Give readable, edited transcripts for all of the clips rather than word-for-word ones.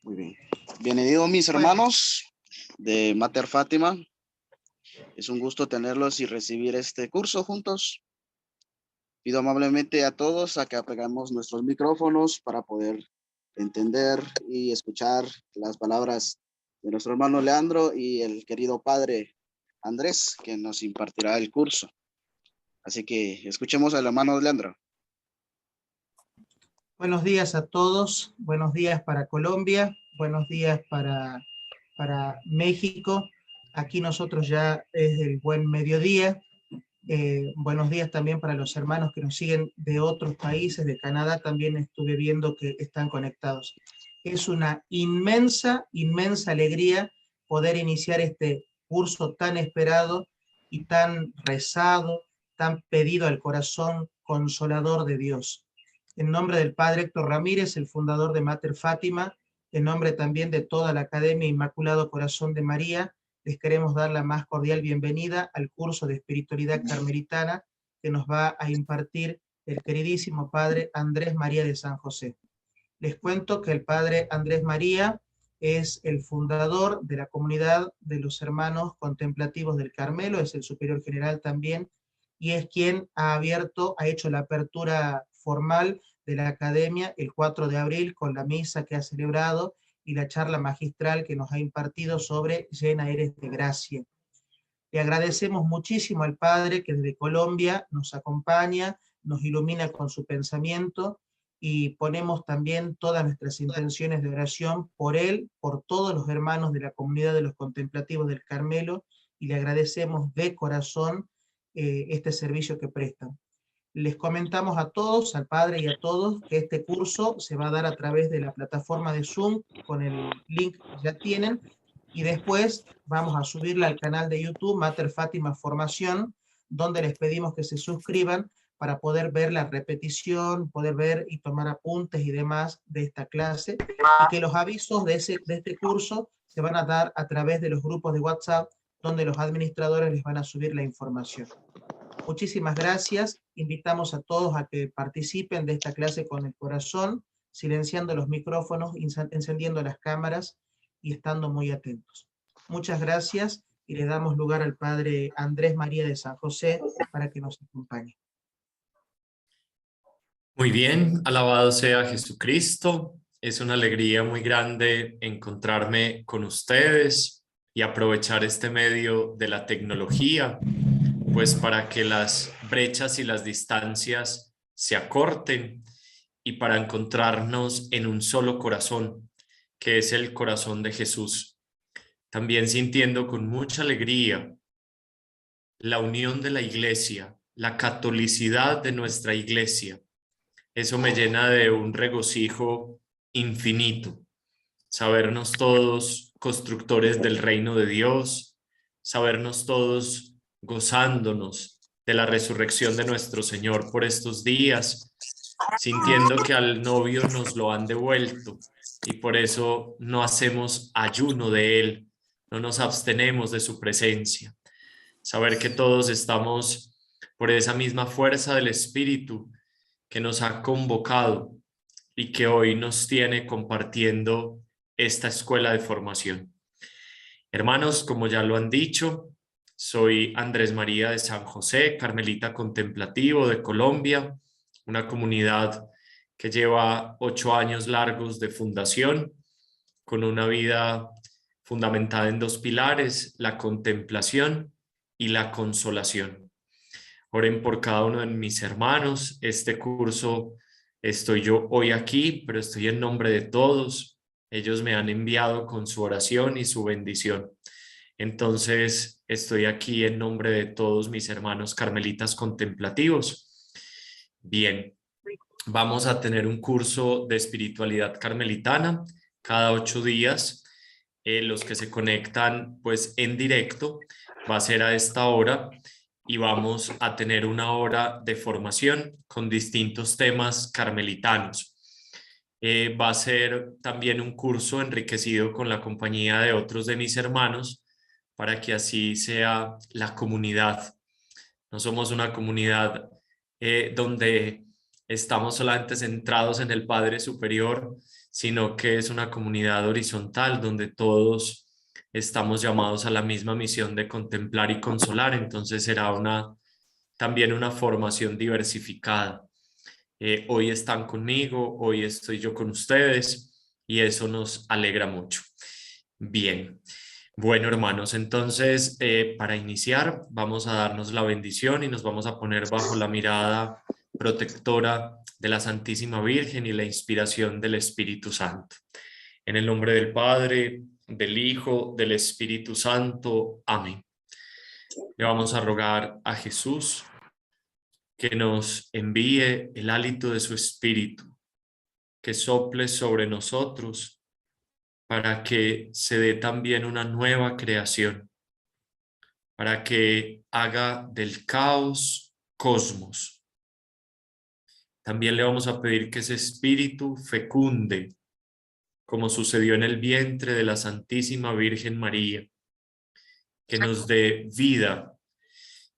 Muy bien. Bienvenidos mis hermanos de Mater Fátima. Es un gusto tenerlos y recibir este curso juntos. Pido amablemente a todos a que apagamos nuestros micrófonos para poder entender y escuchar las palabras de nuestro hermano Leandro y el querido padre Andrés, que nos impartirá el curso. Así que escuchemos al hermano Leandro. Buenos días a todos, buenos días para Colombia, buenos días para México. Aquí nosotros ya es el buen mediodía. Buenos días también para los hermanos que nos siguen de otros países, de Canadá también estuve viendo que están conectados. Es una inmensa, inmensa alegría poder iniciar este curso tan esperado y tan rezado, tan pedido al corazón consolador de Dios. En nombre del Padre Héctor Ramírez, el fundador de Mater Fátima, en nombre también de toda la Academia Inmaculado Corazón de María, les queremos dar la más cordial bienvenida al curso de espiritualidad carmelitana que nos va a impartir el queridísimo Padre Andrés María de San José. Les cuento que el Padre Andrés María es el fundador de la comunidad de los hermanos contemplativos del Carmelo, es el superior general también, y es quien ha hecho la apertura formal de la Academia el 4 de abril con la misa que ha celebrado y la charla magistral que nos ha impartido sobre Llena eres de gracia. Le agradecemos muchísimo al Padre que desde Colombia nos acompaña, nos ilumina con su pensamiento y ponemos también todas nuestras intenciones de oración por él, por todos los hermanos de la comunidad de los contemplativos del Carmelo, y le agradecemos de corazón este servicio que prestan. Les comentamos a todos, al Padre y a todos, que este curso se va a dar a través de la plataforma de Zoom, con el link que ya tienen, y después vamos a subirla al canal de YouTube, Mater Fátima Formación, donde les pedimos que se suscriban para poder ver la repetición, poder ver y tomar apuntes y demás de esta clase, y que los avisos de este curso se van a dar a través de los grupos de WhatsApp, donde los administradores les van a subir la información. Muchísimas gracias, invitamos a todos a que participen de esta clase con el corazón, silenciando los micrófonos, encendiendo las cámaras y estando muy atentos. Muchas gracias y le damos lugar al Padre Andrés María de San José para que nos acompañe. Muy bien, alabado sea Jesucristo. Es una alegría muy grande encontrarme con ustedes y aprovechar este medio de la tecnología, pues para que las brechas y las distancias se acorten y para encontrarnos en un solo corazón, que es el corazón de Jesús. También sintiendo con mucha alegría la unión de la iglesia, la catolicidad de nuestra iglesia. Eso me llena de un regocijo infinito. Sabernos todos constructores del reino de Dios, sabernos todos gozándonos de la resurrección de nuestro Señor por estos días, sintiendo que al novio nos lo han devuelto y por eso no hacemos ayuno de él, no nos abstenemos de su presencia. Saber que todos estamos por esa misma fuerza del Espíritu que nos ha convocado y que hoy nos tiene compartiendo esta escuela de formación. Hermanos, como ya lo han dicho, soy Andrés María de San José, carmelita contemplativo de Colombia, una comunidad que lleva 8 años largos de fundación, con una vida fundamentada en 2 pilares, la contemplación y la consolación. Oren por cada uno de mis hermanos. Este curso estoy yo hoy aquí, pero estoy en nombre de todos. Ellos me han enviado con su oración y su bendición. Entonces estoy aquí en nombre de todos mis hermanos carmelitas contemplativos. Bien, vamos a tener un curso de espiritualidad carmelitana cada 8 días. Los que se conectan pues en directo va a ser a esta hora y vamos a tener una hora de formación con distintos temas carmelitanos. Va a ser también un curso enriquecido con la compañía de otros de mis hermanos para que así sea la comunidad. No somos una comunidad donde estamos solamente centrados en el Padre Superior, sino que es una comunidad horizontal donde todos estamos llamados a la misma misión de contemplar y consolar. Entonces será también una formación diversificada. Hoy están conmigo, hoy estoy yo con ustedes y eso nos alegra mucho. Bien, bueno hermanos, entonces para iniciar vamos a darnos la bendición y nos vamos a poner bajo la mirada protectora de la Santísima Virgen y la inspiración del Espíritu Santo. En el nombre del Padre, del Hijo, del Espíritu Santo. Amén. Le vamos a rogar a Jesús que nos envíe el hálito de su Espíritu, que sople sobre nosotros para que se dé también una nueva creación, para que haga del caos cosmos. También le vamos a pedir que ese Espíritu fecunde, como sucedió en el vientre de la Santísima Virgen María, que nos dé vida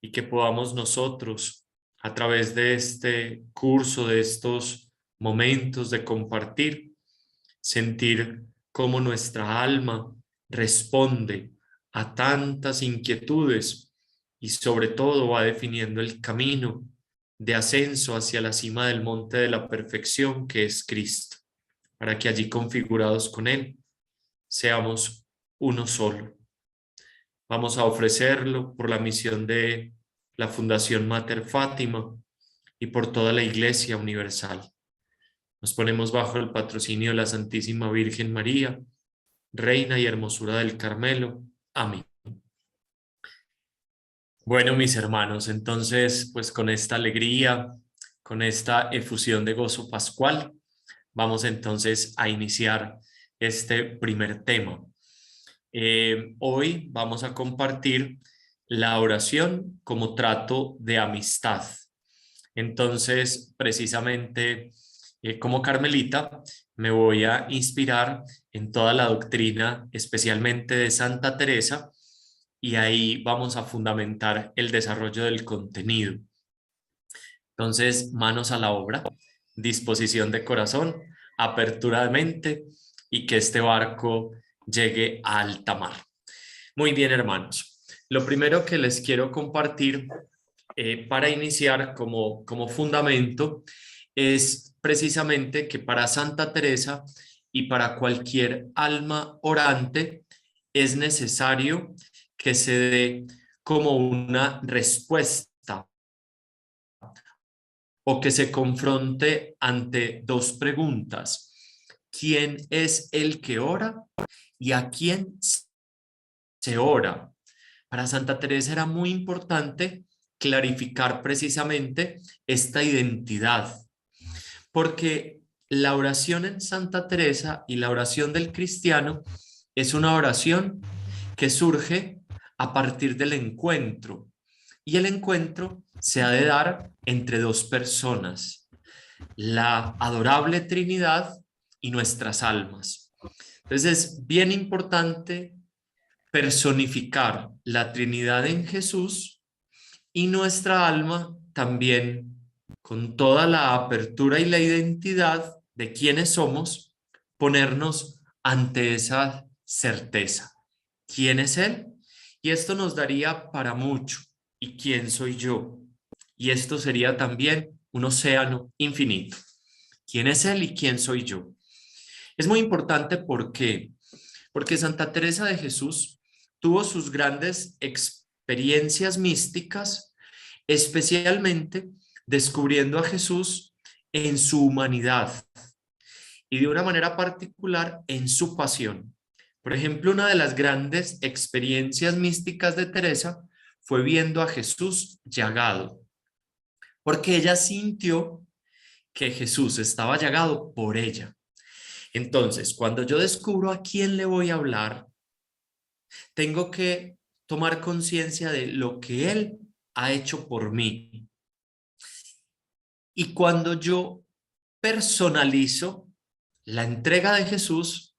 y que podamos nosotros, a través de este curso, de estos momentos de compartir, sentir cómo nuestra alma responde a tantas inquietudes y sobre todo va definiendo el camino de ascenso hacia la cima del monte de la perfección que es Cristo, para que allí configurados con Él seamos uno solo. Vamos a ofrecerlo por la misión de la Fundación Mater Fátima y por toda la Iglesia Universal. Nos ponemos bajo el patrocinio de la Santísima Virgen María, Reina y Hermosura del Carmelo. Amén. Bueno, mis hermanos, entonces, pues con esta alegría, con esta efusión de gozo pascual, vamos entonces a iniciar este primer tema. Hoy vamos a compartir la oración como trato de amistad. Entonces, precisamente, como carmelita, me voy a inspirar en toda la doctrina, especialmente de Santa Teresa, y ahí vamos a fundamentar el desarrollo del contenido. Entonces, manos a la obra, disposición de corazón, apertura de mente y que este barco llegue a alta mar. Muy bien, hermanos. Lo primero que les quiero compartir para iniciar como fundamento es precisamente que para Santa Teresa y para cualquier alma orante es necesario que se dé como una respuesta o que se confronte ante dos preguntas. ¿Quién es el que ora y a quién se ora? Para Santa Teresa era muy importante clarificar precisamente esta identidad, porque la oración en Santa Teresa y la oración del cristiano es una oración que surge a partir del encuentro, y el encuentro se ha de dar entre dos personas, la adorable Trinidad y nuestras almas. Entonces es bien importante personificar la Trinidad en Jesús y nuestra alma también con toda la apertura y la identidad de quiénes somos, ponernos ante esa certeza. ¿Quién es Él? Y esto nos daría para mucho. ¿Y quién soy yo? Y esto sería también un océano infinito. ¿Quién es Él y quién soy yo? Es muy importante porque Santa Teresa de Jesús tuvo sus grandes experiencias místicas, especialmente descubriendo a Jesús en su humanidad y de una manera particular en su pasión. Por ejemplo, una de las grandes experiencias místicas de Teresa fue viendo a Jesús llagado, porque ella sintió que Jesús estaba llagado por ella. Entonces, cuando yo descubro a quién le voy a hablar, tengo que tomar conciencia de lo que Él ha hecho por mí. Y cuando yo personalizo la entrega de Jesús,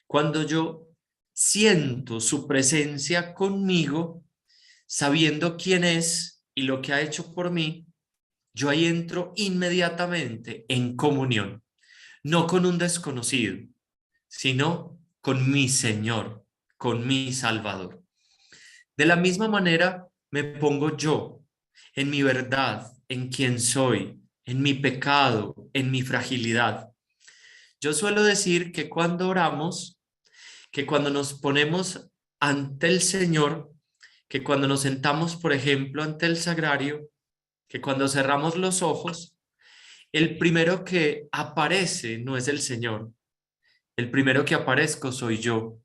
cuando yo siento su presencia conmigo, sabiendo quién es y lo que ha hecho por mí, yo ahí entro inmediatamente en comunión, no con un desconocido, sino con mi Señor, con mi Salvador. De la misma manera me pongo yo en mi verdad, en quién soy, en mi pecado, en mi fragilidad. Yo suelo decir que cuando oramos, que cuando nos ponemos ante el Señor, que cuando nos sentamos, por ejemplo, ante el sagrario, que cuando cerramos los ojos, el primero que aparece no es el Señor, el primero que aparezco soy yo.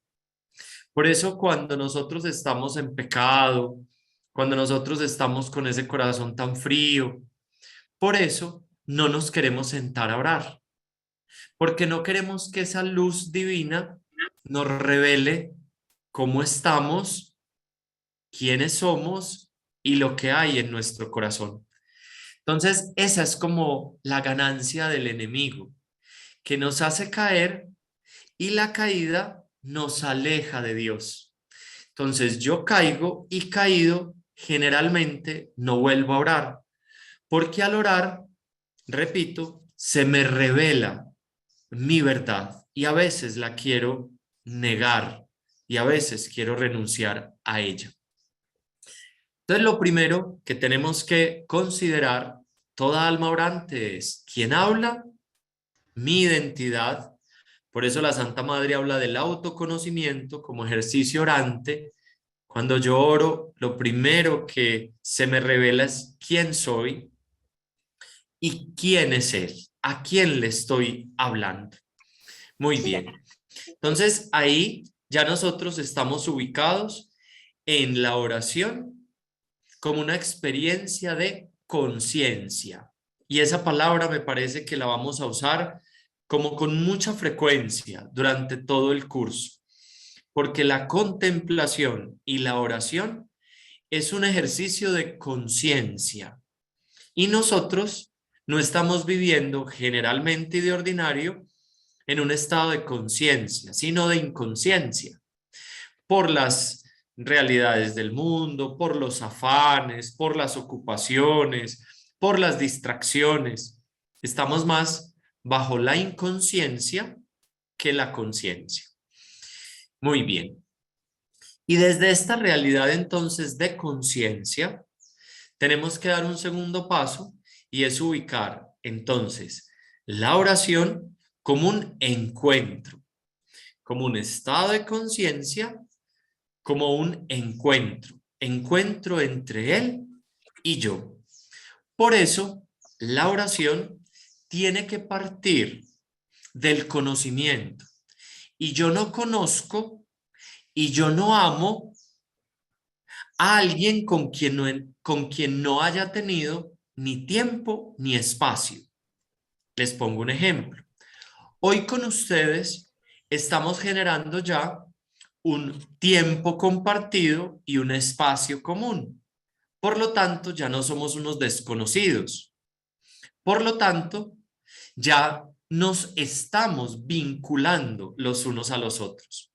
Por eso cuando nosotros estamos en pecado, cuando nosotros estamos con ese corazón tan frío, por eso no nos queremos sentar a orar, porque no queremos que esa luz divina nos revele cómo estamos, quiénes somos y lo que hay en nuestro corazón. Entonces, esa es como la ganancia del enemigo, que nos hace caer y la caída nos aleja de Dios. Entonces, yo caigo y caído generalmente no vuelvo a orar, porque al orar, repito, se me revela mi verdad y a veces la quiero negar y a veces quiero renunciar a ella. Entonces, lo primero que tenemos que considerar toda alma orante es quién habla, mi identidad. Por eso la Santa Madre habla del autoconocimiento como ejercicio orante. Cuando yo oro, lo primero que se me revela es quién soy y quién es Él, a quién le estoy hablando. Muy bien. Entonces, ahí ya nosotros estamos ubicados en la oración como una experiencia de conciencia. Y esa palabra me parece que la vamos a usar como con mucha frecuencia durante todo el curso, porque la contemplación y la oración es un ejercicio de conciencia y nosotros no estamos viviendo generalmente y de ordinario en un estado de conciencia, sino de inconsciencia, por las realidades del mundo, por los afanes, por las ocupaciones, por las distracciones. Estamos más bajo la inconsciencia que la conciencia. Muy bien. Y desde esta realidad entonces de conciencia, tenemos que dar un segundo paso y es ubicar entonces la oración como un encuentro, como un estado de conciencia, como un encuentro entre Él y yo. Por eso, la oración tiene que partir del conocimiento. Y yo no conozco y yo no amo a alguien con quien no haya tenido ni tiempo ni espacio. Les pongo un ejemplo. Hoy con ustedes estamos generando ya un tiempo compartido y un espacio común. Por lo tanto, ya no somos unos desconocidos. Por lo tanto, ya nos estamos vinculando los unos a los otros.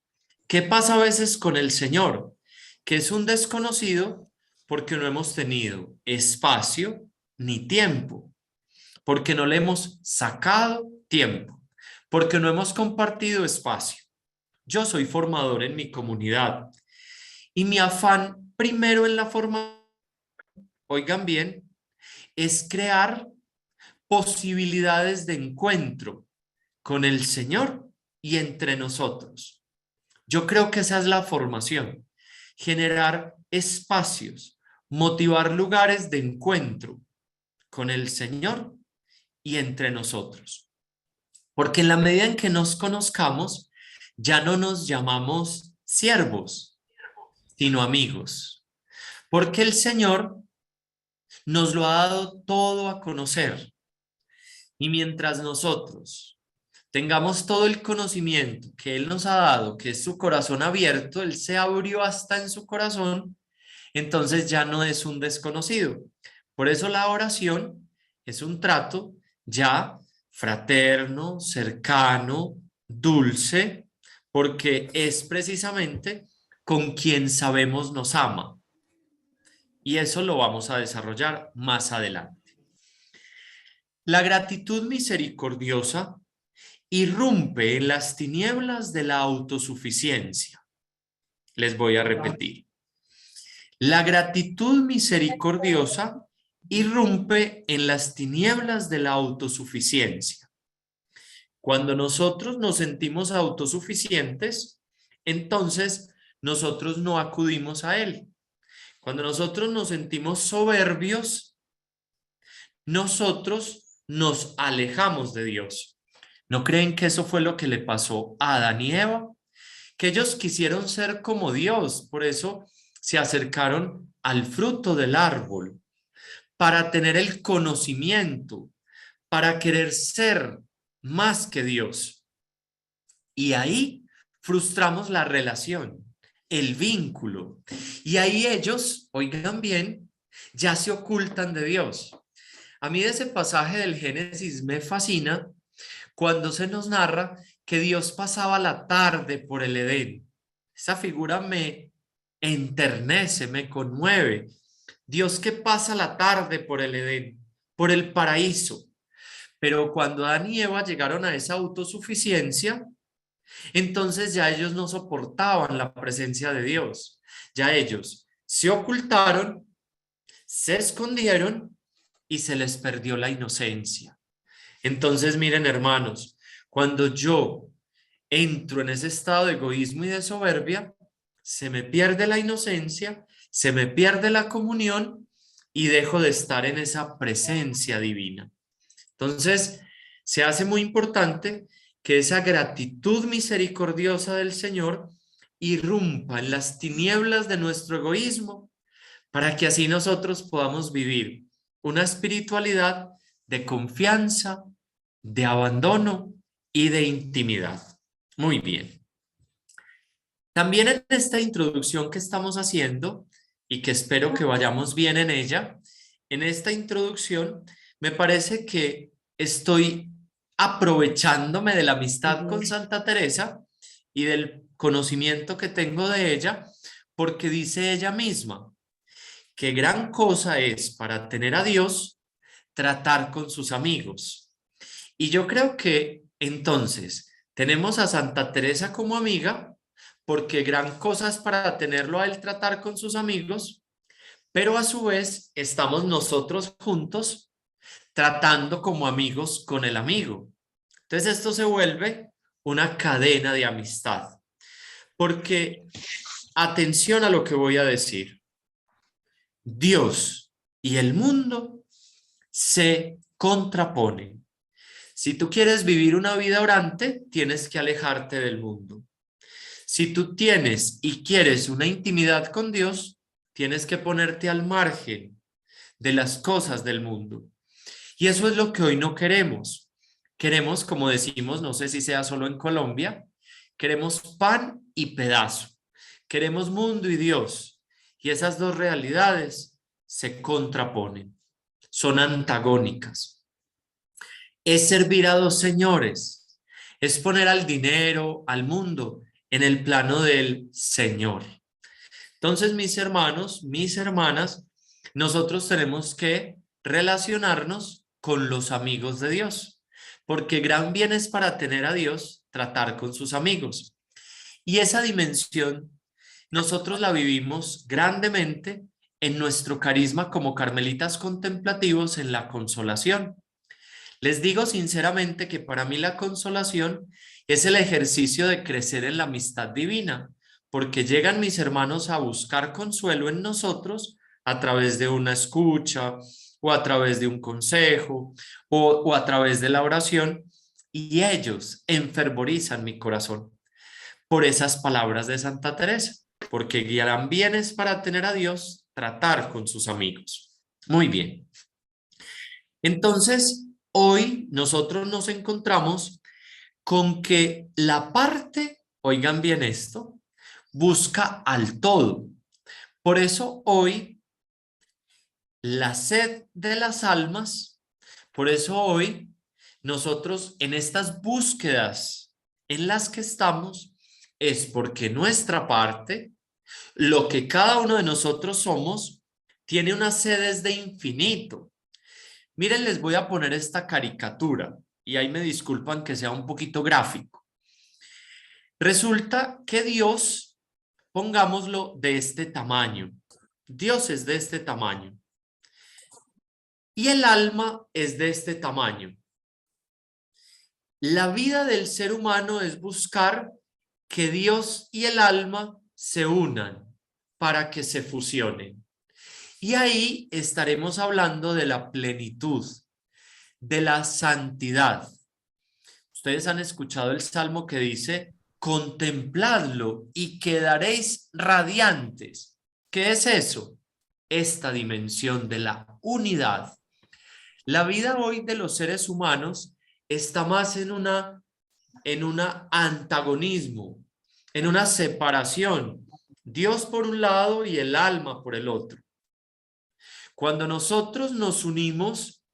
¿Qué pasa a veces con el Señor? Que es un desconocido porque no hemos tenido espacio ni tiempo, porque no le hemos sacado tiempo, porque no hemos compartido espacio. Yo soy formador en mi comunidad y mi afán primero en la formación, oigan bien, es crear posibilidades de encuentro con el Señor y entre nosotros. Yo creo que esa es la formación, generar espacios, motivar lugares de encuentro con el Señor y entre nosotros. Porque en la medida en que nos conozcamos, ya no nos llamamos siervos, sino amigos. Porque el Señor nos lo ha dado todo a conocer. Y mientras nosotros tengamos todo el conocimiento que Él nos ha dado, que es su corazón abierto, Él se abrió hasta en su corazón, entonces ya no es un desconocido. Por eso la oración es un trato ya fraterno, cercano, dulce, porque es precisamente con quien sabemos nos ama. Y eso lo vamos a desarrollar más adelante. La gratitud misericordiosa irrumpe en las tinieblas de la autosuficiencia. Les voy a repetir. La gratitud misericordiosa irrumpe en las tinieblas de la autosuficiencia. Cuando nosotros nos sentimos autosuficientes, entonces nosotros no acudimos a Él. Cuando nosotros nos sentimos soberbios, nosotros nos alejamos de Dios. ¿No creen que eso fue lo que le pasó a Adán y Eva? Que ellos quisieron ser como Dios, por eso se acercaron al fruto del árbol, para tener el conocimiento, para querer ser más que Dios. Y ahí frustramos la relación, el vínculo. Y ahí ellos, oigan bien, ya se ocultan de Dios. A mí ese pasaje del Génesis me fascina cuando se nos narra que Dios pasaba la tarde por el Edén. Esa figura me enternece, me conmueve. Dios que pasa la tarde por el Edén, por el paraíso. Pero cuando Adán y Eva llegaron a esa autosuficiencia, entonces ya ellos no soportaban la presencia de Dios. Ya ellos se ocultaron, se escondieron y se les perdió la inocencia. Entonces, miren, hermanos, cuando yo entro en ese estado de egoísmo y de soberbia, se me pierde la inocencia, se me pierde la comunión y dejo de estar en esa presencia divina. Entonces, se hace muy importante que esa gratitud misericordiosa del Señor irrumpa en las tinieblas de nuestro egoísmo para que así nosotros podamos vivir una espiritualidad de confianza, de abandono y de intimidad. Muy bien. También en esta introducción que estamos haciendo y que espero que vayamos bien en ella, en esta introducción me parece que estoy aprovechándome de la amistad con Santa Teresa y del conocimiento que tengo de ella, porque dice ella misma que gran cosa es para tener a Dios tratar con sus amigos. Y yo creo que entonces tenemos a Santa Teresa como amiga, porque gran cosa es para tenerlo a él tratar con sus amigos, pero a su vez estamos nosotros juntos tratando como amigos con el amigo. Entonces esto se vuelve una cadena de amistad, porque atención a lo que voy a decir. Dios y el mundo se contraponen. Si tú quieres vivir una vida orante, tienes que alejarte del mundo. Si tú tienes y quieres una intimidad con Dios, tienes que ponerte al margen de las cosas del mundo. Y eso es lo que hoy no queremos. Queremos, como decimos, no sé si sea solo en Colombia, queremos pan y pedazo. Queremos mundo y Dios. Y esas dos realidades se contraponen, son antagónicas. Es servir a dos señores, es poner al dinero, al mundo, en el plano del Señor. Entonces, mis hermanos, mis hermanas, nosotros tenemos que relacionarnos con los amigos de Dios, porque gran bien es para tener a Dios tratar con sus amigos. Y esa dimensión nosotros la vivimos grandemente en nuestro carisma como carmelitas contemplativos en la consolación. Les digo sinceramente que para mí la consolación es el ejercicio de crecer en la amistad divina, porque llegan mis hermanos a buscar consuelo en nosotros a través de una escucha o a través de un consejo o a través de la oración, y ellos enfervorizan mi corazón por esas palabras de Santa Teresa, porque guiarán bienes para tener a Dios, tratar con sus amigos. Muy bien. Entonces, hoy nosotros nos encontramos con que la parte, oigan bien esto, busca al todo. Por eso hoy, la sed de las almas, por eso hoy nosotros en estas búsquedas en las que estamos, es porque nuestra parte, lo que cada uno de nosotros somos, tiene unas sedes de infinito. Miren, les voy a poner esta caricatura y ahí me disculpan que sea un poquito gráfico. Resulta que Dios, pongámoslo de este tamaño. Dios es de este tamaño. Y el alma es de este tamaño. La vida del ser humano es buscar que Dios y el alma se unan para que se fusionen. Y ahí estaremos hablando de la plenitud, de la santidad. Ustedes han escuchado el salmo que dice, contempladlo y quedaréis radiantes. ¿Qué es eso? Esta dimensión de la unidad. La vida hoy de los seres humanos está más en una antagonismo, en una separación. Dios por un lado y el alma por el otro. Cuando nosotros nos unimos,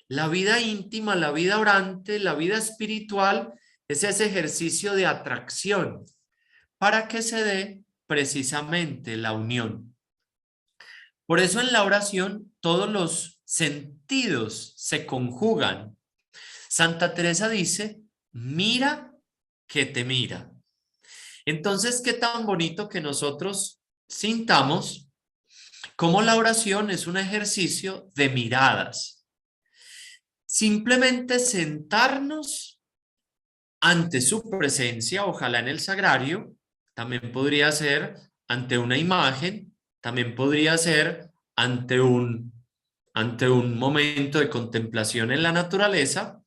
la vida íntima, la vida orante, la vida espiritual es ese ejercicio de atracción para que se dé precisamente la unión. Por eso en la oración todos los sentidos se conjugan. Santa Teresa dice, mira que te mira. Entonces, qué tan bonito que nosotros sintamos cómo la oración es un ejercicio de miradas. Simplemente sentarnos ante su presencia, ojalá en el sagrario, también podría ser ante una imagen, también podría ser ante un momento de contemplación en la naturaleza,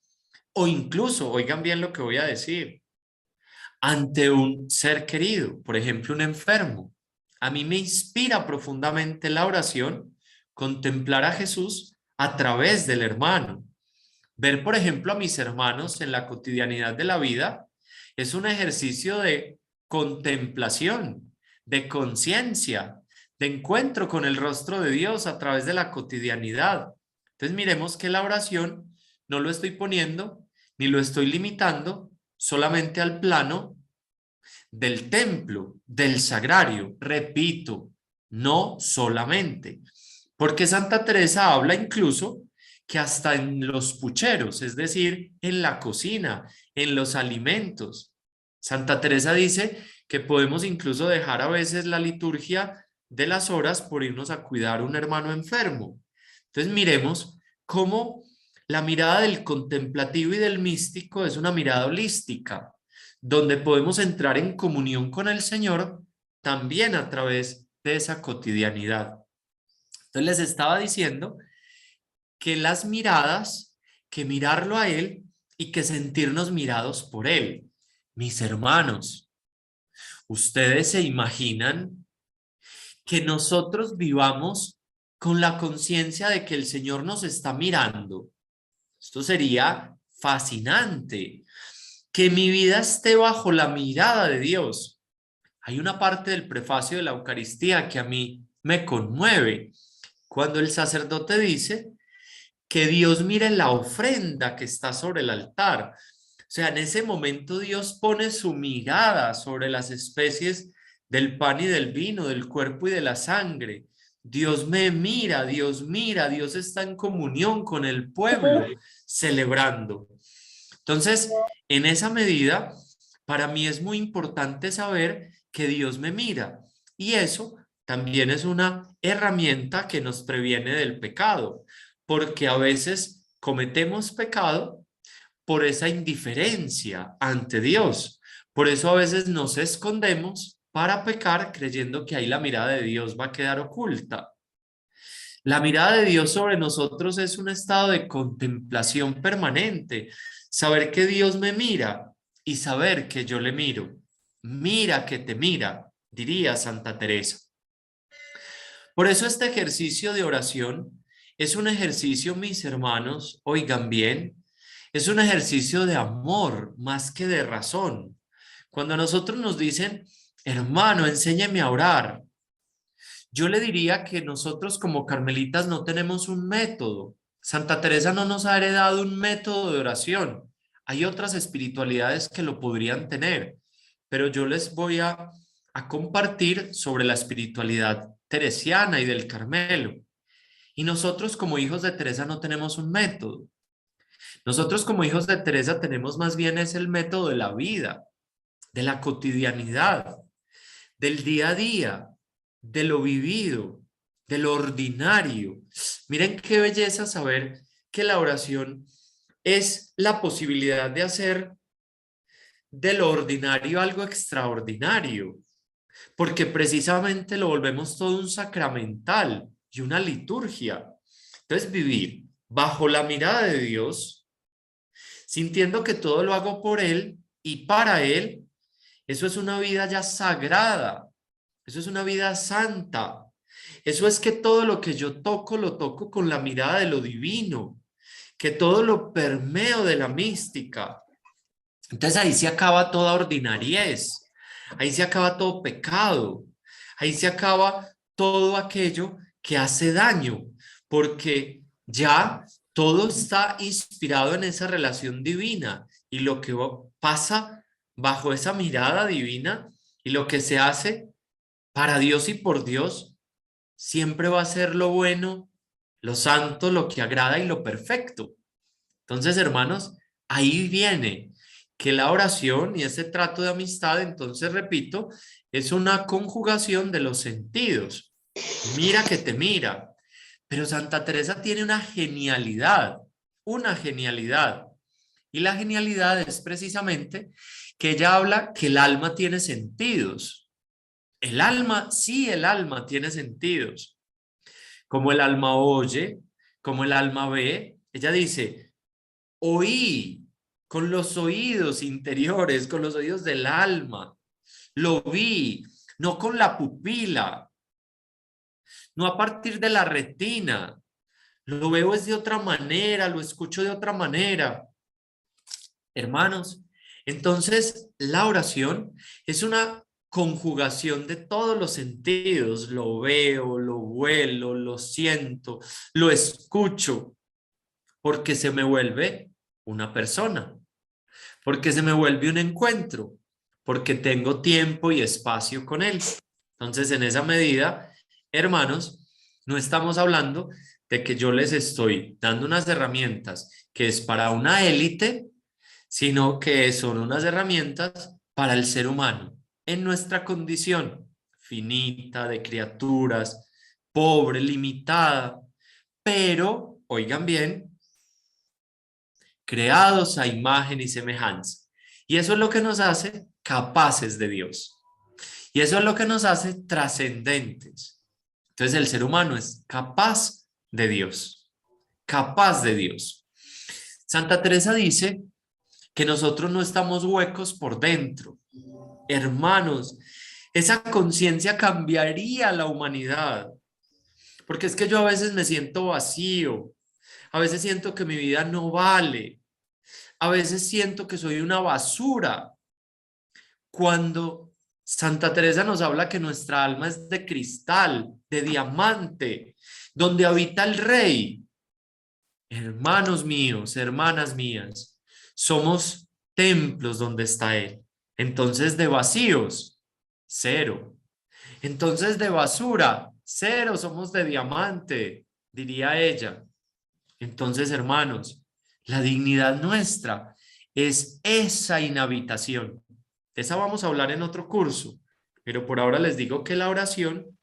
o incluso, oigan bien lo que voy a decir, ante un ser querido, por ejemplo, un enfermo. A mí me inspira profundamente la oración contemplar a Jesús a través del hermano. Ver, por ejemplo, a mis hermanos en la cotidianidad de la vida es un ejercicio de contemplación, de conciencia, de encuentro con el rostro de Dios a través de la cotidianidad. Entonces miremos que la oración no lo estoy poniendo ni lo estoy limitando solamente al plano del templo, del sagrario. Repito, no solamente, porque Santa Teresa habla incluso que hasta en los pucheros, es decir, en la cocina, en los alimentos. Santa Teresa dice que podemos incluso dejar a veces la liturgia de las horas por irnos a cuidar a un hermano enfermo. Entonces miremos cómo la mirada del contemplativo y del místico es una mirada holística, donde podemos entrar en comunión con el Señor también a través de esa cotidianidad. Entonces les estaba diciendo que las miradas, que mirarlo a Él y que sentirnos mirados por Él. Mis hermanos, ¿ustedes se imaginan que nosotros vivamos con la conciencia de que el Señor nos está mirando? Esto sería fascinante, que mi vida esté bajo la mirada de Dios. Hay una parte del prefacio de la Eucaristía que a mí me conmueve, cuando el sacerdote dice que Dios mire la ofrenda que está sobre el altar. O sea, en ese momento Dios pone su mirada sobre las especies del pan y del vino, del cuerpo y de la sangre. Dios me mira, Dios está en comunión con el pueblo, celebrando. Entonces, en esa medida, para mí es muy importante saber que Dios me mira. Y eso también es una herramienta que nos previene del pecado, porque a veces cometemos pecado por esa indiferencia ante Dios. Por eso a veces nos escondemos para pecar creyendo que ahí la mirada de Dios va a quedar oculta. La mirada de Dios sobre nosotros es un estado de contemplación permanente, saber que Dios me mira y saber que yo le miro. Mira que te mira, diría Santa Teresa. Por eso este ejercicio de oración es un ejercicio, mis hermanos, oigan bien, es un ejercicio de amor más que de razón. Cuando a nosotros nos dicen, hermano, enséñeme a orar, yo le diría que nosotros como carmelitas no tenemos un método. Santa Teresa no nos ha heredado un método de oración. Hay otras espiritualidades que lo podrían tener, pero yo les voy a compartir sobre la espiritualidad teresiana y del Carmelo. Y nosotros como hijos de Teresa no tenemos un método. Nosotros como hijos de Teresa tenemos más bien es el método de la vida, de la cotidianidad, del día a día, de lo vivido, de lo ordinario. Miren qué belleza saber que la oración es la posibilidad de hacer de lo ordinario algo extraordinario, porque precisamente lo volvemos todo un sacramental y una liturgia. Entonces vivir bajo la mirada de Dios, sintiendo que todo lo hago por Él y para Él, eso es una vida ya sagrada, eso es una vida santa, eso es que todo lo que yo toco, lo toco con la mirada de lo divino, que todo lo permeo de la mística. Entonces ahí se acaba toda ordinariez, ahí se acaba todo pecado, ahí se acaba todo aquello que hace daño, porque ya todo está inspirado en esa relación divina y lo que pasa bajo esa mirada divina y lo que se hace para Dios y por Dios siempre va a ser lo bueno, lo santo, lo que agrada y lo perfecto. Entonces, hermanos, ahí viene que la oración y ese trato de amistad, entonces repito, es una conjugación de los sentidos. Mira que te mira. Pero Santa Teresa tiene una genialidad, una genialidad. Y la genialidad es precisamente que ella habla que el alma tiene sentidos. El alma, sí, el alma tiene sentidos. Como el alma oye, como el alma ve. Ella dice, oí con los oídos interiores, con los oídos del alma. Lo vi, no con la pupila, no a partir de la retina. Lo veo es de otra manera, lo escucho de otra manera. Hermanos, entonces la oración es una conjugación de todos los sentidos. Lo veo, lo huelo, lo siento, lo escucho, porque se me vuelve una persona, porque se me vuelve un encuentro, porque tengo tiempo y espacio con él. Entonces, en esa medida, hermanos, no estamos hablando de que yo les estoy dando unas herramientas que es para una élite, sino que son unas herramientas para el ser humano en nuestra condición finita de criaturas, pobre, limitada, pero, oigan bien, creados a imagen y semejanza. Y eso es lo que nos hace capaces de Dios. Y eso es lo que nos hace trascendentes. Entonces el ser humano es capaz de Dios, capaz de Dios. Santa Teresa dice que nosotros no estamos huecos por dentro. Hermanos, esa conciencia cambiaría la humanidad. Porque es que yo a veces me siento vacío, a veces siento que mi vida no vale, a veces siento que soy una basura. Cuando Santa Teresa nos habla que nuestra alma es de cristal, de diamante, donde habita el Rey. Hermanos míos, hermanas mías, somos templos donde está Él. Entonces de vacíos, cero. Entonces de basura, cero, somos de diamante, diría ella. Entonces, hermanos, la dignidad nuestra es esa inhabitación. De esa vamos a hablar en otro curso, pero por ahora les digo que la oración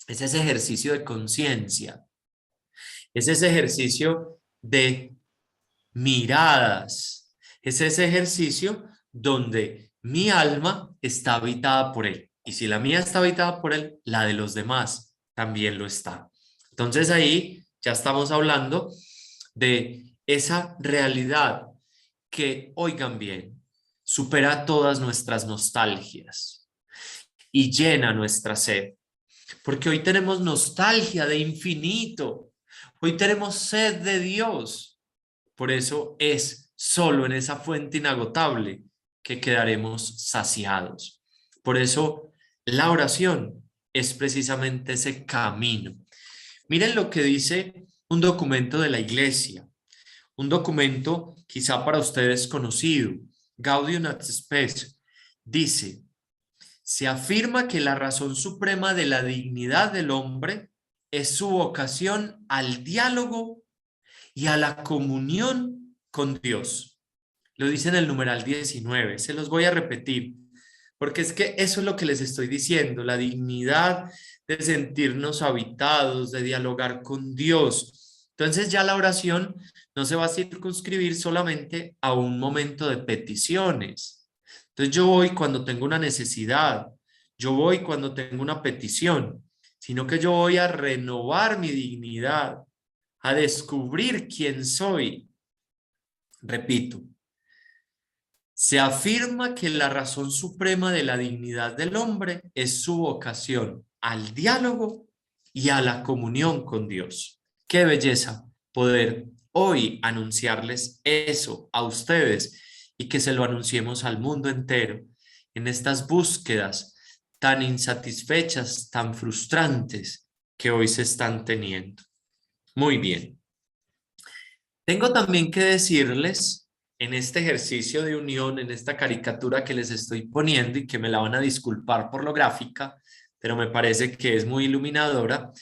es ese ejercicio de conciencia, es ese ejercicio de miradas, es ese ejercicio donde mi alma está habitada por Él. Y si la mía está habitada por Él, la de los demás también lo está. Entonces ahí ya estamos hablando de esa realidad que, oigan bien, supera todas nuestras nostalgias y llena nuestra sed. Porque hoy tenemos nostalgia de infinito, hoy tenemos sed de Dios. Por eso es solo en esa fuente inagotable que quedaremos saciados. Por eso la oración es precisamente ese camino. Miren lo que dice un documento de la Iglesia, un documento quizá para ustedes conocido, Gaudium et Spes. Dice, se afirma que la razón suprema de la dignidad del hombre es su vocación al diálogo y a la comunión con Dios. Lo dice en el numeral 19, se los voy a repetir, porque es que eso es lo que les estoy diciendo, la dignidad de sentirnos habitados, de dialogar con Dios. Entonces ya la oración no se va a circunscribir solamente a un momento de peticiones. Entonces yo voy cuando tengo una necesidad, yo voy cuando tengo una petición, sino que yo voy a renovar mi dignidad, a descubrir quién soy. Repito, se afirma que la razón suprema de la dignidad del hombre es su vocación al diálogo y a la comunión con Dios. Qué belleza poder hoy anunciarles eso a ustedes y que se lo anunciemos al mundo entero en estas búsquedas tan insatisfechas, tan frustrantes que hoy se están teniendo. Muy bien. Tengo también que decirles en este ejercicio de unión, en esta caricatura que les estoy poniendo y que me la van a disculpar por lo gráfica, pero me parece que es muy iluminadora.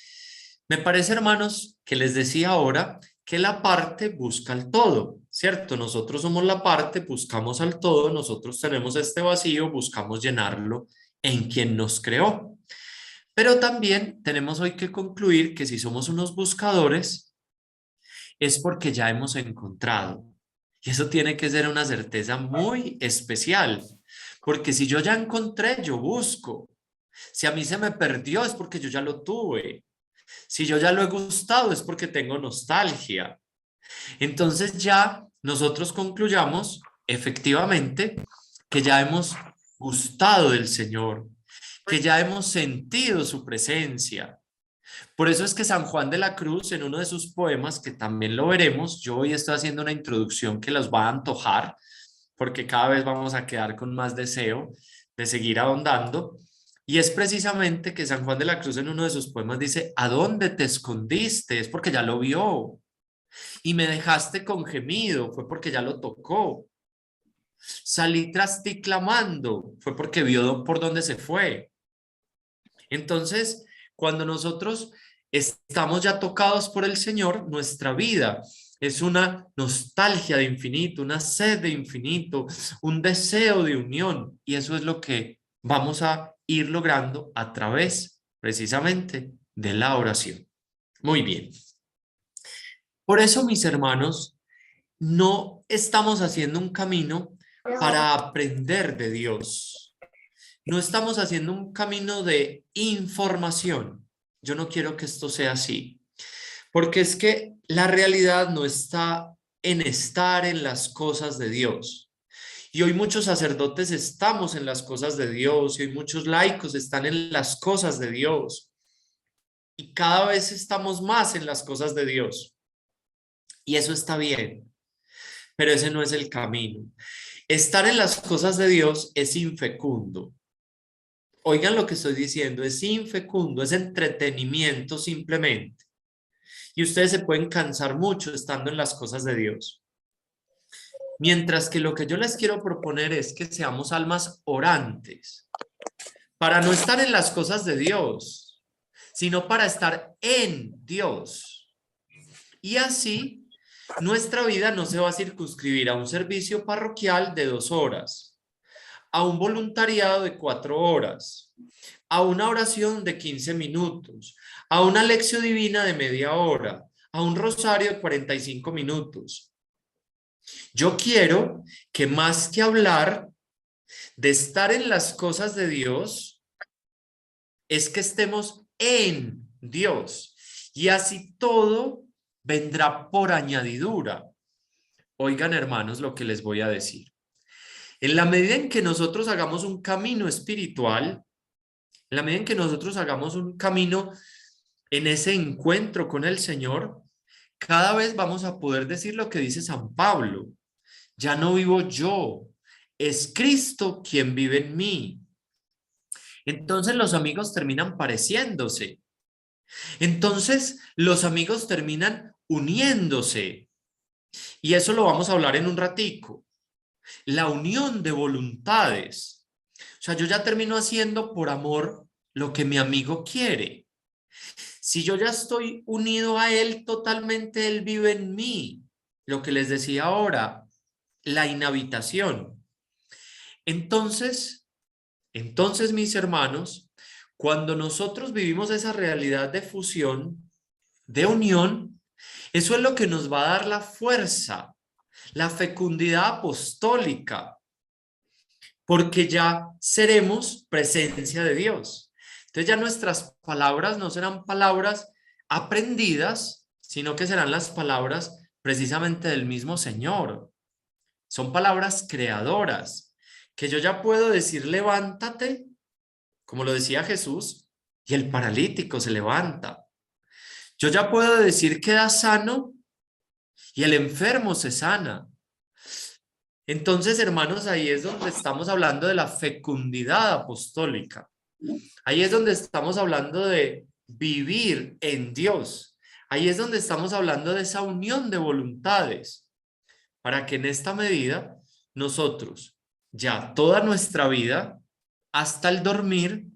Me parece, hermanos, que les decía ahora que la parte busca el todo, ¿cierto? Nosotros somos la parte, buscamos al todo, nosotros tenemos este vacío, buscamos llenarlo en quien nos creó. Pero también tenemos hoy que concluir que si somos unos buscadores, es porque ya hemos encontrado. Y eso tiene que ser una certeza muy especial, porque si yo ya encontré, yo busco. Si a mí se me perdió, es porque yo ya lo tuve. Si yo ya lo he gustado, es porque tengo nostalgia. Entonces ya nosotros concluyamos efectivamente que ya hemos gustado del Señor, que ya hemos sentido su presencia. Por eso es que San Juan de la Cruz, en uno de sus poemas, que también lo veremos, yo hoy estoy haciendo una introducción que los va a antojar, porque cada vez vamos a quedar con más deseo de seguir ahondando, y es precisamente que San Juan de la Cruz en uno de sus poemas dice: ¿a dónde te escondiste? Es porque ya lo vio, y me dejaste con gemido, fue porque ya lo tocó. Salí tras ti clamando, fue porque vio por dónde se fue. Entonces, cuando nosotros estamos ya tocados por el Señor, nuestra vida es una nostalgia de infinito, una sed de infinito, un deseo de unión, y eso es lo que vamos a ir logrando a través precisamente de la oración. Muy bien. Por eso, mis hermanos, no estamos haciendo un camino para aprender de Dios. No estamos haciendo un camino de información. Yo no quiero que esto sea así, porque es que la realidad no está en estar en las cosas de Dios. Y hoy muchos sacerdotes estamos en las cosas de Dios y hoy muchos laicos están en las cosas de Dios. Y cada vez estamos más en las cosas de Dios. Y eso está bien, pero ese no es el camino. Estar en las cosas de Dios es infecundo. Oigan lo que estoy diciendo, es infecundo, es entretenimiento simplemente. Y ustedes se pueden cansar mucho estando en las cosas de Dios. Mientras que lo que yo les quiero proponer es que seamos almas orantes, para no estar en las cosas de Dios, sino para estar en Dios. Y así, nuestra vida no se va a circunscribir a un servicio parroquial de 2 horas, a un voluntariado de 4 horas, a una oración de 15 minutos, a una lección divina de media hora, a un rosario de 45 minutos. Yo quiero que más que hablar de estar en las cosas de Dios, es que estemos en Dios. Y así todo vendrá por añadidura. Oigan, hermanos, lo que les voy a decir. En la medida en que nosotros hagamos un camino espiritual, en la medida en que nosotros hagamos un camino en ese encuentro con el Señor, cada vez vamos a poder decir lo que dice San Pablo: ya no vivo yo, es Cristo quien vive en mí. Entonces los amigos terminan pareciéndose. Entonces los amigos terminan uniéndose. Y eso lo vamos a hablar en un ratico. La unión de voluntades. O sea, yo ya termino haciendo por amor lo que mi amigo quiere. Si yo ya estoy unido a Él totalmente, Él vive en mí. Lo que les decía ahora, la inhabitación. Entonces, mis hermanos, cuando nosotros vivimos esa realidad de fusión, de unión, eso es lo que nos va a dar la fuerza, la fecundidad apostólica, porque ya seremos presencia de Dios. Entonces ya nuestras palabras no serán palabras aprendidas, sino que serán las palabras precisamente del mismo Señor. Son palabras creadoras, que yo ya puedo decir levántate, como lo decía Jesús, y el paralítico se levanta. Yo ya puedo decir queda sano y el enfermo se sana. Entonces, hermanos, ahí es donde estamos hablando de la fecundidad apostólica. Ahí es donde estamos hablando de vivir en Dios. Ahí es donde estamos hablando de esa unión de voluntades, para que en esta medida nosotros ya toda nuestra vida hasta el dormir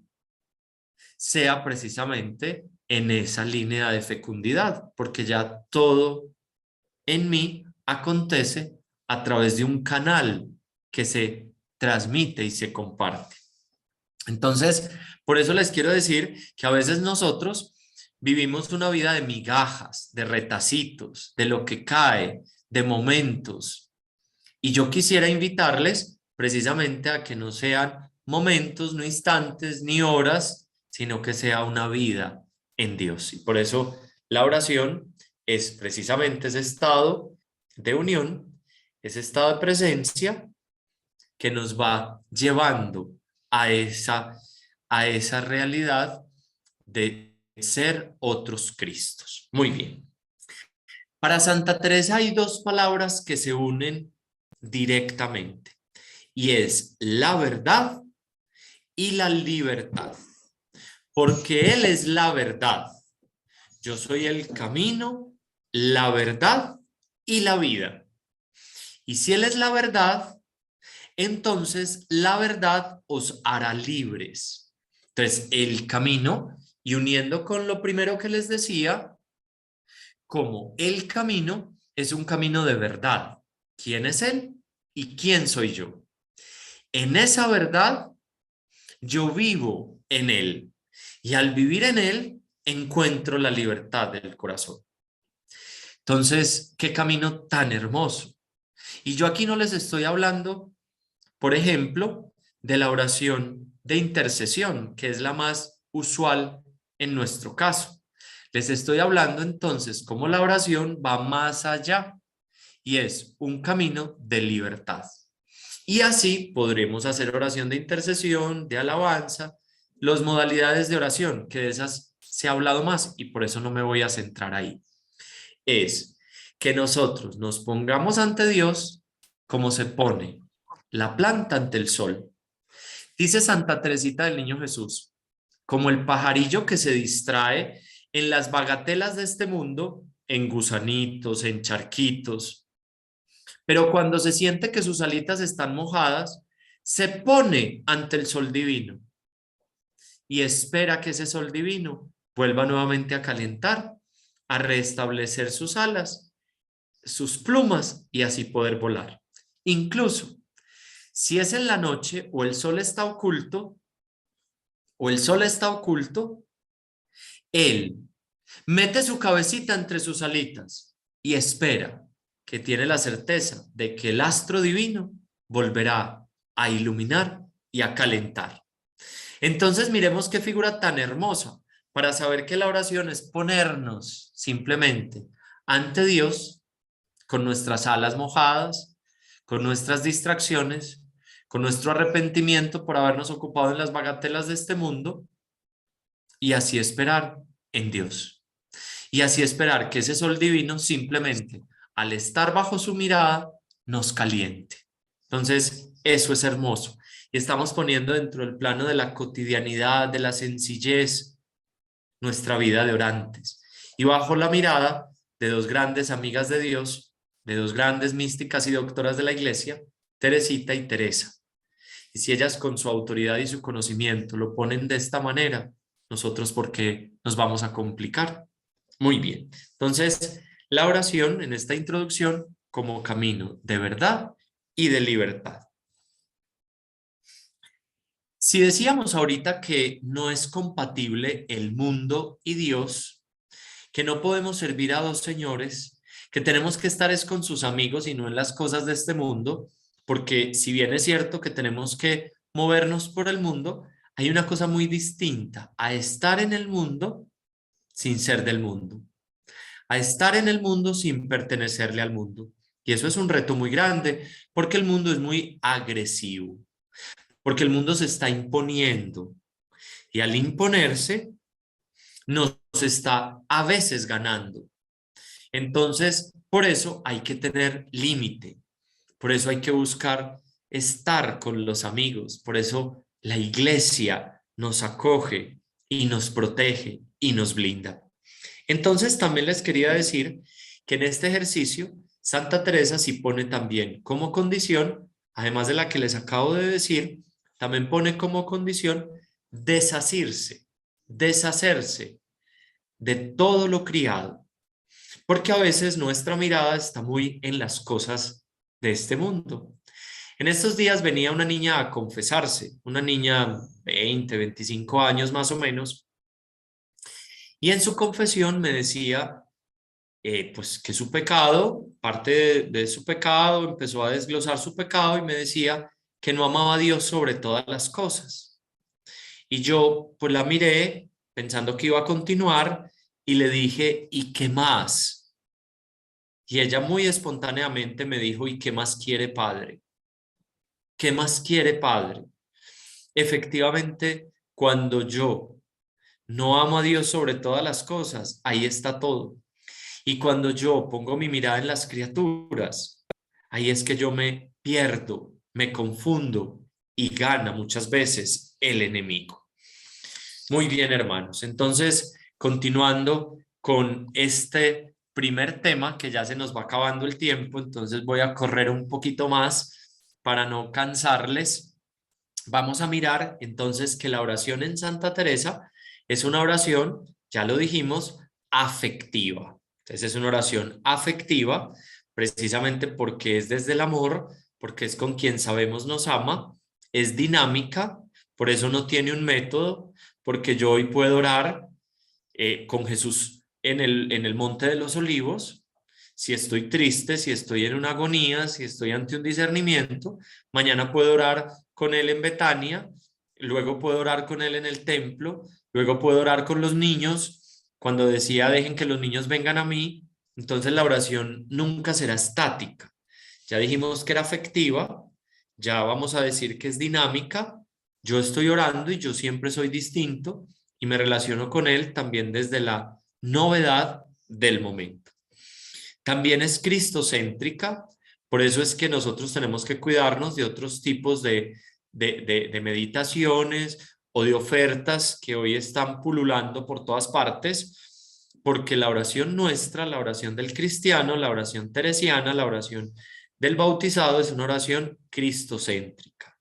sea precisamente en esa línea de fecundidad, porque ya todo en mí acontece a través de un canal que se transmite y se comparte. Entonces, por eso les quiero decir que a veces nosotros vivimos una vida de migajas, de retacitos, de lo que cae, de momentos. Y yo quisiera invitarles precisamente a que no sean momentos, no instantes, ni horas, sino que sea una vida en Dios. Y por eso la oración es precisamente ese estado de unión, ese estado de presencia que nos va llevando a esa realidad de ser otros Cristos. Muy bien. Para Santa Teresa hay dos palabras que se unen directamente y es la verdad y la libertad, porque Él es la verdad. Yo soy el camino, la verdad y la vida. Y si Él es la verdad, entonces la verdad os hará libres. Entonces, el camino, y uniendo con lo primero que les decía, como el camino es un camino de verdad. ¿Quién es Él y quién soy yo? En esa verdad, yo vivo en Él. Y al vivir en Él, encuentro la libertad del corazón. Entonces, qué camino tan hermoso. Y yo aquí no les estoy hablando, por ejemplo, de la oración de intercesión, que es la más usual en nuestro caso. Les estoy hablando entonces cómo la oración va más allá y es un camino de libertad. Y así podremos hacer oración de intercesión, de alabanza, las modalidades de oración, que de esas se ha hablado más y por eso no me voy a centrar ahí. Es que nosotros nos pongamos ante Dios como se pone la planta ante el sol. Dice Santa Teresita del Niño Jesús, como el pajarillo que se distrae en las bagatelas de este mundo, en gusanitos, en charquitos, pero cuando se siente que sus alitas están mojadas, se pone ante el sol divino y espera que ese sol divino vuelva nuevamente a calentar, a restablecer sus alas, sus plumas y así poder volar. Incluso si es en la noche o el sol está oculto, él mete su cabecita entre sus alitas y espera, que tiene la certeza de que el astro divino volverá a iluminar y a calentar. Entonces miremos qué figura tan hermosa para saber que la oración es ponernos simplemente ante Dios con nuestras alas mojadas, con nuestras distracciones, con nuestro arrepentimiento por habernos ocupado en las bagatelas de este mundo y así esperar en Dios. Y así esperar que ese sol divino simplemente al estar bajo su mirada nos caliente. Entonces, eso es hermoso. Y estamos poniendo dentro del plano de la cotidianidad, de la sencillez, nuestra vida de orantes. Y bajo la mirada de dos grandes amigas de Dios, de dos grandes místicas y doctoras de la Iglesia, Teresita y Teresa. Y si ellas con su autoridad y su conocimiento lo ponen de esta manera, nosotros por qué nos vamos a complicar. Muy bien. Entonces, la oración en esta introducción como camino de verdad y de libertad. Si decíamos ahorita que no es compatible el mundo y Dios, que no podemos servir a dos señores, que tenemos que estar es con sus amigos y no en las cosas de este mundo, porque si bien es cierto que tenemos que movernos por el mundo, hay una cosa muy distinta a estar en el mundo sin ser del mundo, a estar en el mundo sin pertenecerle al mundo. Y eso es un reto muy grande, porque el mundo es muy agresivo, porque el mundo se está imponiendo, y al imponerse nos está a veces ganando. Entonces, por eso hay que tener límite, por eso hay que buscar estar con los amigos, por eso la iglesia nos acoge y nos protege y nos blinda. Entonces, también les quería decir que en este ejercicio, Santa Teresa sí pone también como condición, además de la que les acabo de decir, también pone como condición deshacerse de todo lo criado, porque a veces nuestra mirada está muy en las cosas de este mundo. En estos días venía una niña a confesarse, una niña 20, 25 años más o menos, y en su confesión me decía pues que su pecado, parte de su pecado, empezó a desglosar su pecado y me decía que no amaba a Dios sobre todas las cosas. Y yo pues la miré pensando que iba a continuar y le dije, ¿y qué más? Y ella muy espontáneamente me dijo, ¿y qué más quiere, padre? ¿Qué más quiere, padre? Efectivamente, cuando yo no amo a Dios sobre todas las cosas, ahí está todo. Y cuando yo pongo mi mirada en las criaturas, ahí es que yo me pierdo, me confundo y gana muchas veces el enemigo. Muy bien, hermanos. Entonces, continuando con este primer tema, que ya se nos va acabando el tiempo, entonces voy a correr un poquito más para no cansarles. Vamos a mirar entonces que la oración en Santa Teresa es una oración, ya lo dijimos, afectiva. Entonces es una oración afectiva, precisamente porque es desde el amor, porque es con quien sabemos nos ama, es dinámica, por eso no tiene un método, porque yo hoy puedo orar con Jesús en el Monte de los Olivos. Si estoy triste, si estoy en una agonía, si estoy ante un discernimiento, mañana puedo orar con Él en Betania, luego puedo orar con Él en el templo, luego puedo orar con los niños, cuando decía dejen que los niños vengan a mí, entonces la oración nunca será estática. Ya dijimos que era afectiva, ya vamos a decir que es dinámica, yo estoy orando y yo siempre soy distinto y me relaciono con Él también desde la novedad del momento. También es cristocéntrica, por eso es que nosotros tenemos que cuidarnos de otros tipos de meditaciones o de ofertas que hoy están pululando por todas partes, porque la oración nuestra, la oración del cristiano, la oración teresiana, la oración del bautizado es una oración cristocéntrica,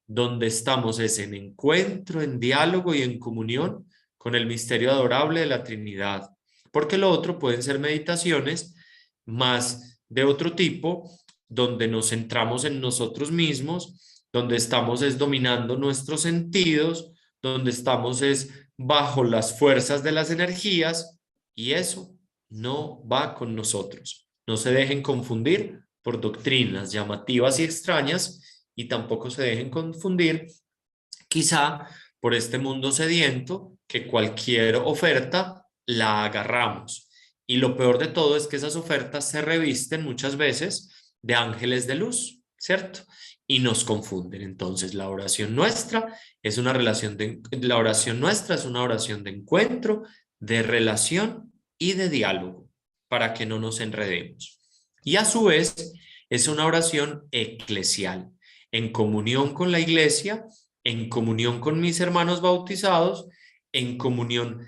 donde estamos es en encuentro, en diálogo y en comunión con el misterio adorable de la Trinidad, porque lo otro pueden ser meditaciones más de otro tipo, donde nos centramos en nosotros mismos, donde estamos es dominando nuestros sentidos, donde estamos es bajo las fuerzas de las energías, y eso no va con nosotros. No se dejen confundir por doctrinas llamativas y extrañas, y tampoco se dejen confundir quizá por este mundo sediento que cualquier oferta la agarramos. Y lo peor de todo es que esas ofertas se revisten muchas veces de ángeles de luz, ¿cierto? Y nos confunden. Entonces, la oración nuestra es una la oración nuestra es una oración de encuentro, de relación y de diálogo, para que no nos enredemos. Y a su vez, es una oración eclesial, en comunión con la iglesia, en comunión con mis hermanos bautizados, en comunión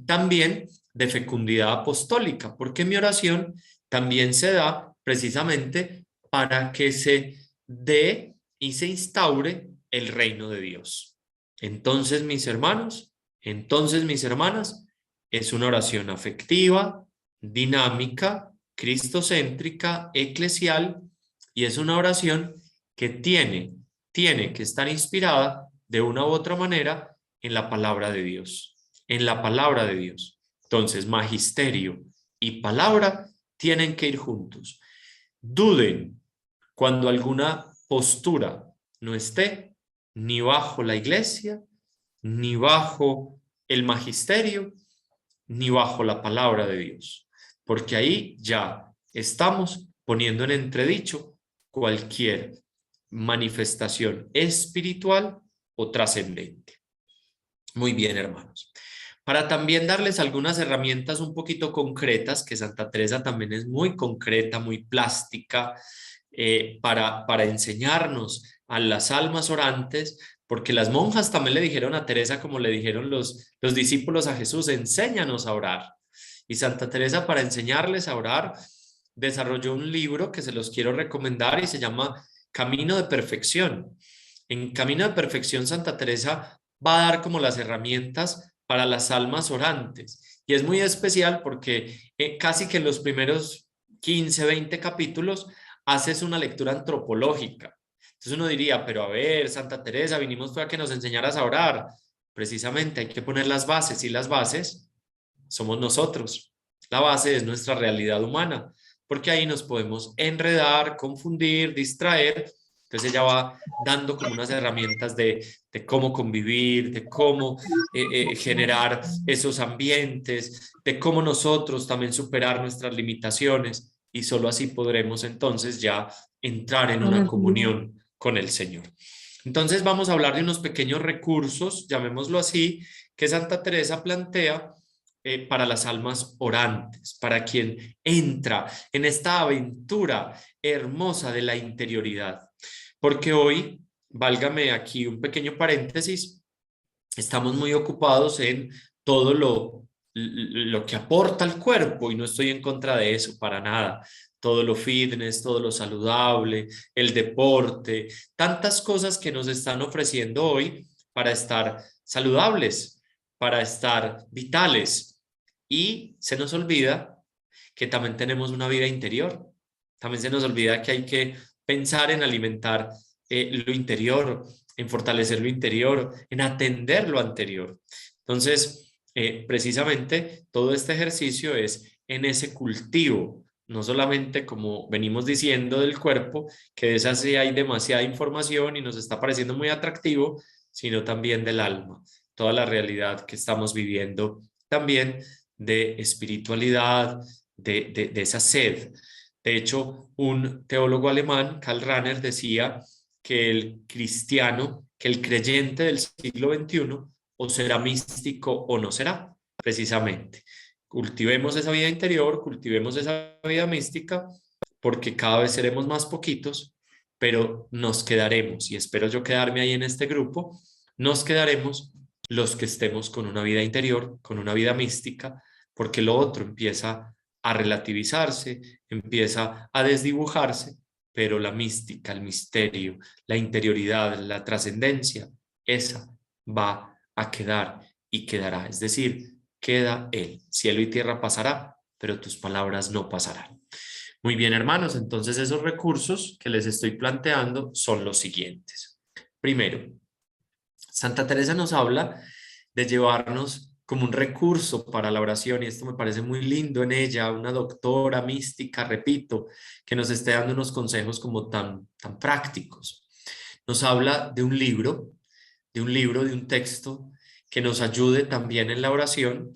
también de fecundidad apostólica, porque mi oración también se da precisamente para que se dé y se instaure el reino de Dios. Entonces, mis hermanos, Entonces, mis hermanas, es una oración afectiva, dinámica, cristocéntrica, eclesial, y es una oración que tiene que estar inspirada de una u otra manera en la palabra de Dios, en la palabra de Dios. Entonces, magisterio y palabra tienen que ir juntos. Duden cuando alguna postura no esté ni bajo la iglesia, ni bajo el magisterio, ni bajo la palabra de Dios, porque ahí ya estamos poniendo en entredicho cualquier manifestación espiritual o trascendente. Muy bien, hermanos. Para también darles algunas herramientas un poquito concretas, que Santa Teresa también es muy concreta, muy plástica, para enseñarnos a las almas orantes, porque las monjas también le dijeron a Teresa, como le dijeron los discípulos a Jesús, enséñanos a orar. Y Santa Teresa, para enseñarles a orar, desarrolló un libro que se los quiero recomendar y se llama Camino de Perfección. En Camino de Perfección, Santa Teresa va a dar como las herramientas para las almas orantes. Y es muy especial porque casi que en los primeros 15, 20 capítulos haces una lectura antropológica. Entonces uno diría, pero a ver, Santa Teresa, vinimos para que nos enseñaras a orar. Precisamente hay que poner las bases, y las bases somos nosotros. La base es nuestra realidad humana, porque ahí nos podemos enredar, confundir, distraer. Entonces ella va dando como unas herramientas de cómo convivir, de cómo generar esos ambientes, de cómo nosotros también superar nuestras limitaciones, y solo así podremos entonces ya entrar en una comunión con el Señor. Entonces vamos a hablar de unos pequeños recursos, llamémoslo así, que Santa Teresa plantea para las almas orantes, para quien entra en esta aventura hermosa de la interioridad. Porque hoy, válgame aquí un pequeño paréntesis, estamos muy ocupados en todo lo que aporta al cuerpo, y no estoy en contra de eso para nada. Todo lo fitness, todo lo saludable, el deporte, tantas cosas que nos están ofreciendo hoy para estar saludables, para estar vitales. Y se nos olvida que también tenemos una vida interior. También se nos olvida que hay que pensar en alimentar lo interior, en fortalecer lo interior, en atender lo anterior. Entonces, precisamente todo este ejercicio es en ese cultivo, no solamente, como venimos diciendo, del cuerpo, que de esa sí hay demasiada información y nos está pareciendo muy atractivo, sino también del alma, toda la realidad que estamos viviendo también de espiritualidad, de esa sed. De hecho, un teólogo alemán, Karl Rahner, decía que el cristiano, que el creyente del siglo XXI, o será místico o no será, precisamente. Cultivemos esa vida interior, cultivemos esa vida mística, porque cada vez seremos más poquitos, pero nos quedaremos, y espero yo quedarme ahí en este grupo, nos quedaremos los que estemos con una vida interior, con una vida mística, porque lo otro empieza a relativizarse, empieza a desdibujarse, pero la mística, el misterio, la interioridad, la trascendencia, esa va a quedar y quedará. Es decir, queda Él. Cielo y tierra pasará, pero tus palabras no pasarán. Muy bien, hermanos, entonces esos recursos que les estoy planteando son los siguientes. Primero, Santa Teresa nos habla de llevarnos como un recurso para la oración, y esto me parece muy lindo en ella, una doctora mística, repito, que nos esté dando unos consejos como tan prácticos. Nos habla de un libro, de un texto que nos ayude también en la oración,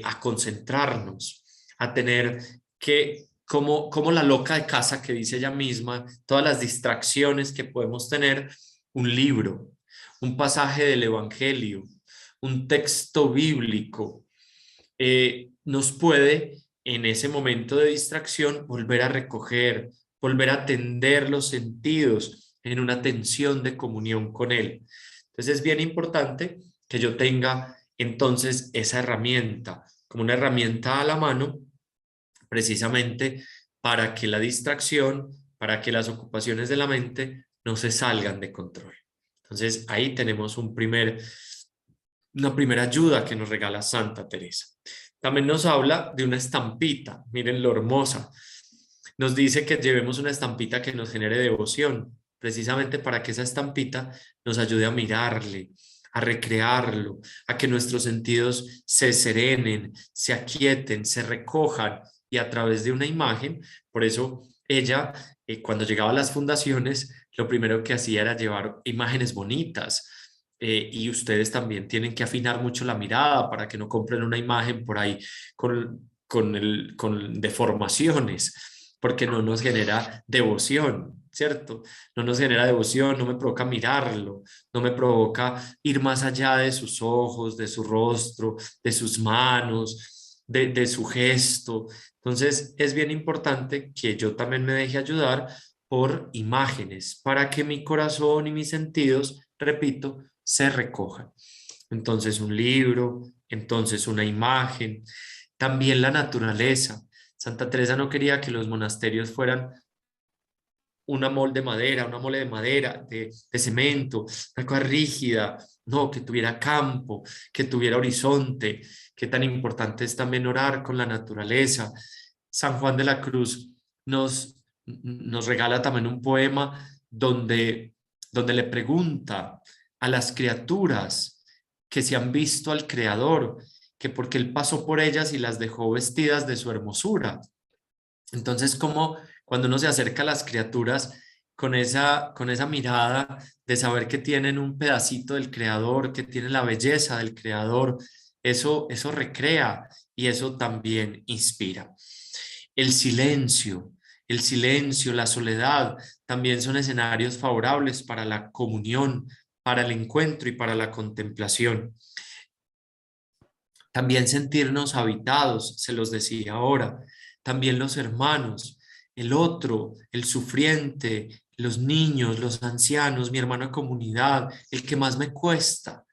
a concentrarnos, a tener que, como la loca de casa que dice ella misma, todas las distracciones que podemos tener, un libro, un pasaje del Evangelio, un texto bíblico, nos puede en ese momento de distracción volver a recoger, volver a atender los sentidos en una tensión de comunión con Él. Entonces es bien importante que yo tenga entonces esa herramienta, como una herramienta a la mano, precisamente para que la distracción, para que las ocupaciones de la mente no se salgan de control. Entonces ahí tenemos un primer una primera ayuda que nos regala Santa Teresa. También nos habla de una estampita, miren lo hermosa. Nos dice que llevemos una estampita que nos genere devoción, precisamente para que esa estampita nos ayude a mirarle, a recrearlo, a que nuestros sentidos se serenen, se aquieten, se recojan y a través de una imagen. Por eso ella, cuando llegaba a las fundaciones, lo primero que hacía era llevar imágenes bonitas. Y ustedes también tienen que afinar mucho la mirada para que no compren una imagen por ahí con deformaciones, porque no nos genera devoción, ¿cierto? No nos genera devoción, no me provoca mirarlo, no me provoca ir más allá de sus ojos, de su rostro, de sus manos, de su gesto. Entonces es bien importante que yo también me deje ayudar por imágenes para que mi corazón y mis sentidos, repito, se recojan. Entonces un libro, entonces una imagen, también la naturaleza. Santa Teresa no quería que los monasterios fueran una mole de madera, de cemento, una cosa rígida, no, que tuviera campo, que tuviera horizonte, que tan importante es también orar con la naturaleza. San Juan de la Cruz nos regala también un poema donde le pregunta a las criaturas que si han visto al Creador, que porque Él pasó por ellas y las dejó vestidas de su hermosura. Entonces, como cuando uno se acerca a las criaturas con esa mirada de saber que tienen un pedacito del Creador, que tienen la belleza del Creador, eso recrea y eso también inspira. El silencio, el silencio, la soledad, también son escenarios favorables para la comunión, para el encuentro y para la contemplación. También sentirnos habitados, se los decía ahora. También los hermanos, el otro, el sufriente, los niños, los ancianos, mi hermano de comunidad, el que más me cuesta.